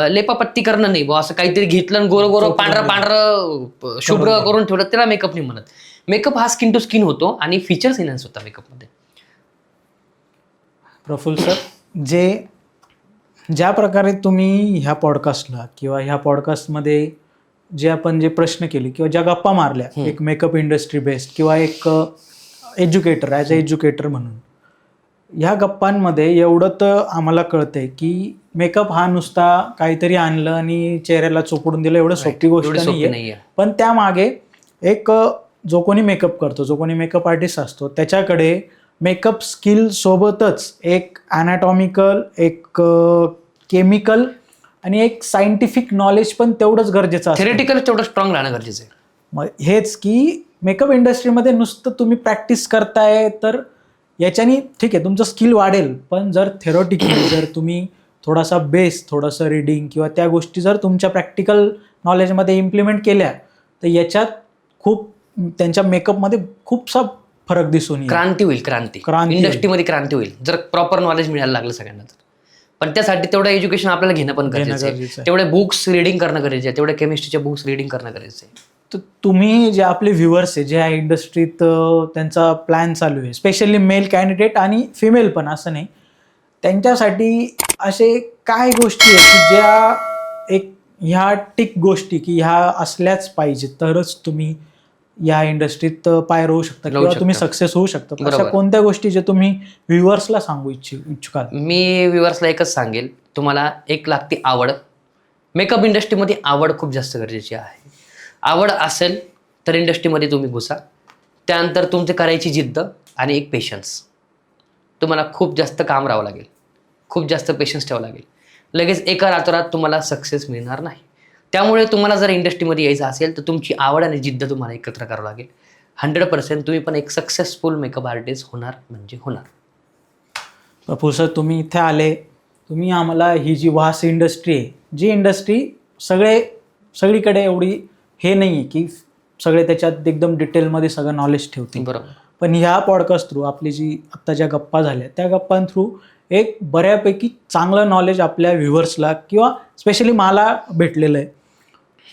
लेपापट्टी करणं नाही बुवा, असं काहीतरी घेतलं आणि गोरं गोरं पांढरं शुभ्र करून ठेवलं, त्याला मेकअप नाही म्हणत. मेकअप हा स्किन टू स्किन होतो आणि फीचर्स इनहॅन्स होतात मेकअपमध्ये. प्रफुल्ल सर, ज्या प्रकारे तुम्ही ह्या पॉडकास्टला किंवा ह्या पॉडकास्टमध्ये जे आपण जे प्रश्न केले किंवा ज्या गप्पा मारल्या, एक मेकअप इंडस्ट्री बेस्ड किंवा एक एज्युकेटर, ॲज अ एज्युकेटर म्हणून, ह्या गप्पांमध्ये एवढं तर आम्हाला कळतंय की मेकअप हा नुसता काहीतरी आणलं आणि चेहऱ्याला चोपडून दिलं एवढं सोपी गोष्ट नाहीये. पण त्यामागे एक जो कोणी मेकअप करतो, जो कोणी मेकअप आर्टिस्ट असतो, त्याच्याकडे मेकअप स्किल सोबतच एक ॲनाटॉमिकल, एक केमिकल आणि एक सायंटिफिक नॉलेज पण तेवढंच गरजेचं असतं. थेरेटिकल तेवढं स्ट्रॉंग राहणं गरजेचं आहे. मग हेच की मेकअप इंडस्ट्रीमध्ये नुसतं तुम्ही प्रॅक्टिस करताय तर याच्यानी ठीक आहे तुमचं स्किल वाढेल, पण जर थेरॉटिकली जर तुम्ही थोडासा बेस, थोडंसं रिडिंग किंवा त्या गोष्टी जर तुमच्या प्रॅक्टिकल नॉलेजमध्ये इम्प्लिमेंट केल्या, तर याच्यात खूप त्यांच्या मेकअपमध्ये खूपसा फरक दिसून येईल. क्रांती होईल. इंडस्ट्रीमध्ये क्रांती होईल जर प्रॉपर नॉलेज मिळायला लागलं सगळ्यांना. पण त्यासाठी तेवढं एज्युकेशन आपल्याला घेणं पण गरजेचं आहे. तेवढे बुक्स रिडिंग करणं गरजेचं आहे. तेवढ्या केमिस्ट्रीच्या बुक्स रिडिंग करणं गरजेचं आहे. तर तुम्ही जे आपले व्ह्युअर्स आहे, जे ह्या इंडस्ट्रीत त्यांचा प्लॅन चालू आहे, स्पेशली मेल कॅन्डिडेट आणि फिमेल पण असं नाही, त्यांच्यासाठी असे काय गोष्टी आहेत की ज्या एक ह्या टिक गोष्टी की ह्या असल्याच पाहिजे तरच तुम्ही या इंडस्ट्रीत पाय रोवू शकता किंवा तुम्ही सक्सेस होऊ शकता? अशा कोणत्या गोष्टी जे तुम्ही व्ह्युअर्सला सांगू इच्छुकाल? मी व्ह्युअर्सला एकच सांगेल, तुम्हाला एक लागते आवड. मेकअप इंडस्ट्रीमध्ये आवड खूप जास्त गरजेची आहे. आवड असेल तर इंडस्ट्रीमध्ये तुम्ही घुसा. त्यानंतर तुमची करायची जिद्द आणि एक पेशन्स. तुम्हाला खूप जास्त काम राहावं लागेल, खूप जास्त पेशन्स ठेवावं लागेल. लगेच एका रातोरात तुम्हाला सक्सेस मिळणार नाही. त्यामुळे तुम्हाला जर इंडस्ट्रीमध्ये यायचं असेल तर तुमची आवड आणि जिद्द तुम्हाला एकत्र करावं लागेल. 100% तुम्ही पण एक सक्सेसफुल मेकअप आर्टिस्ट होणार म्हणजे होणार. प्रफुल्ल सर, तुम्ही इथे आले, तुम्ही आम्हाला ही जी वास इंडस्ट्री आहे, जी इंडस्ट्री सगळीकडे एवढी हे नाही आहे की सगळे त्याच्यात एकदम डिटेलमध्ये सगळं नॉलेज ठेवतील. बरोबर. पण ह्या पॉडकास्ट थ्रू आपली जी आत्ता ज्या गप्पा झाल्या त्या गप्पां थ्रू एक बऱ्यापैकी चांगलं नॉलेज आपल्या व्ह्युअर्सला किंवा स्पेशली मला भेटलेलं आहे.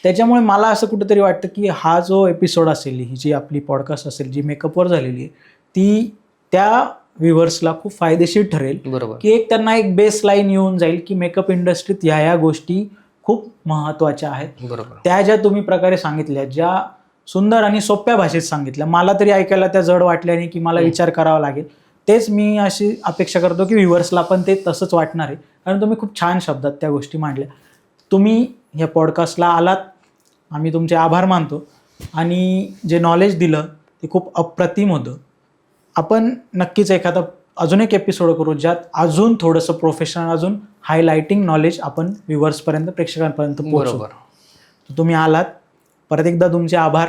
त्याच्यामुळे मला असं कुठेतरी वाटतं की हा जो एपिसोड असेल, ही जी आपली पॉडकास्ट असेल जी मेकअपवर झालेली आहे, ती त्या व्ह्युअर्सला खूप फायदेशीर ठरेल. बरोबर. की एक त्यांना एक बेस लाईन येऊन जाईल की मेकअप इंडस्ट्रीत ह्या गोष्टी खूप महत्त्वाच्या आहेत. बरोबर. त्या ज्या तुम्ही प्रकारे सांगितल्या, ज्या सुंदर आणि सोप्या भाषेत सांगितल्या, मला तरी ऐकायला त्या जड वाटल्या नाही की मला विचार करावा लागेल. तेच मी अशी अपेक्षा करतो की व्ह्युअर्सला पण ते तसंच वाटणार आहे, कारण तुम्ही खूप छान शब्दात त्या गोष्टी मांडल्या. तुम्ही ह्या पॉडकास्टला आलात, आम्ही तुमचे आभार मानतो. आणि जे नॉलेज दिलं ते खूप अप्रतिम होतं. आपण नक्कीच एखादा अजून एक एपिसोड करू ज्यात अजून थोडंसं प्रोफेशनल, अजून हायलायटिंग नॉलेज आपण व्ह्युअर्सपर्यंत, प्रेक्षकांपर्यंत पोहोचू. तुम्ही आलात, परत एकदा तुमचे आभार.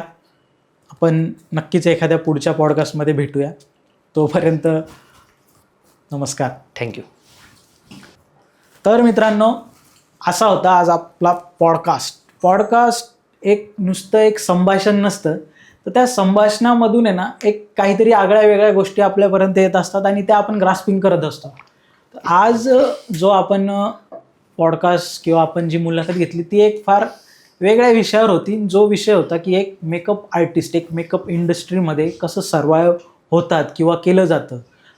आपण नक्कीच एखाद्या पुढच्या पॉडकास्टमध्ये भेटूया. तोपर्यंत नमस्कार. थँक्यू. तर मित्रांनो, असा होता आज आपला पॉडकास्ट एक नुसतं एक संभाषण नसतं, तर त्या संभाषणामधून आहे ना एक काहीतरी आगळ्या वेगळ्या गोष्टी आपल्यापर्यंत येत असतात आणि त्या आपण ग्रास्पिंग करत असतो. तर आज जो आपण पॉडकास्ट किंवा आपण जी मुलाखत घेतली ती एक फार वेगळ्या विषयावर होती. जो विषय होता की एक मेकअप आर्टिस्ट, एक मेकअप इंडस्ट्रीमध्ये कसं सर्वाईव्ह होतात किंवा केलं जातं.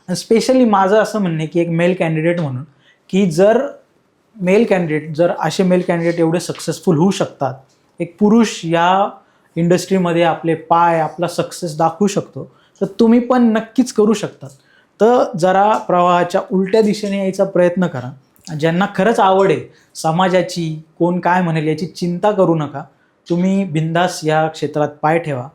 आणि स्पेशली माझं असं म्हणणं आहे की एक मेल कॅन्डिडेट म्हणून, की जर असे मेल कॅन्डिडेट एवढे सक्सेसफुल होऊ शकतात, एक पुरुष या इंडस्ट्रीमध्ये आपला सक्सेस दाखवू शकतो, तर तुम्ही पण नक्कीच करू शकतात. तर जरा प्रवाहाच्या उलट्या दिशेने यायचा प्रयत्न करा. ज्यांना खरंच आवड आहे समाजाची, कोण काय म्हणेल याची चिंता करू नका. तुम्ही बिंदास या क्षेत्रात पाय ठेवा.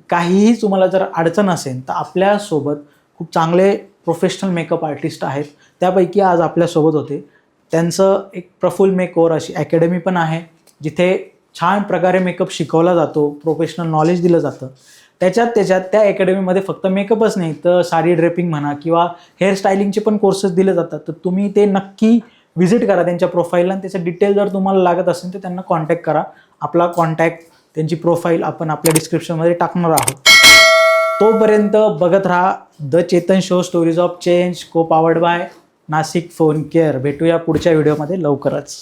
काहीही तुम्हाला जर अडचण असेल तर आपल्यासोबत खूप चांगले प्रोफेशनल मेकअप आर्टिस्ट आहेत. त्यापैकी आज आपल्यासोबत होते. त्यांचं एक प्रफुल्ल मेकओव्हर अशी अकॅडमी पण आहे, जिथे छान प्रकारे मेकअप शिकवला जातो, प्रोफेशनल नॉलेज दिलं जातं. त्याच्यात त्या अकॅडमीमध्ये फक्त मेकअपच नाही तर साडी ड्रेपिंग म्हणा किंवा हेअर स्टायलिंगचे पण कोर्सेस दिले जातात. तर तुम्ही ते नक्की व्हिजिट करा त्यांच्या प्रोफाईलला. आणि त्याचं डिटेल जर तुम्हाला लागत असेल तर त्यांना कॉन्टॅक्ट करा. आपला कॉन्टॅक्ट, त्यांची प्रोफाईल आपण आपल्या डिस्क्रिप्शनमध्ये टाकणार आहोत. तोपर्यंत बघत राहा the Chetan show, stories of change, co powered by Nashik phone care. भेटूया पुढच्या व्हिडिओमध्ये लवकरच.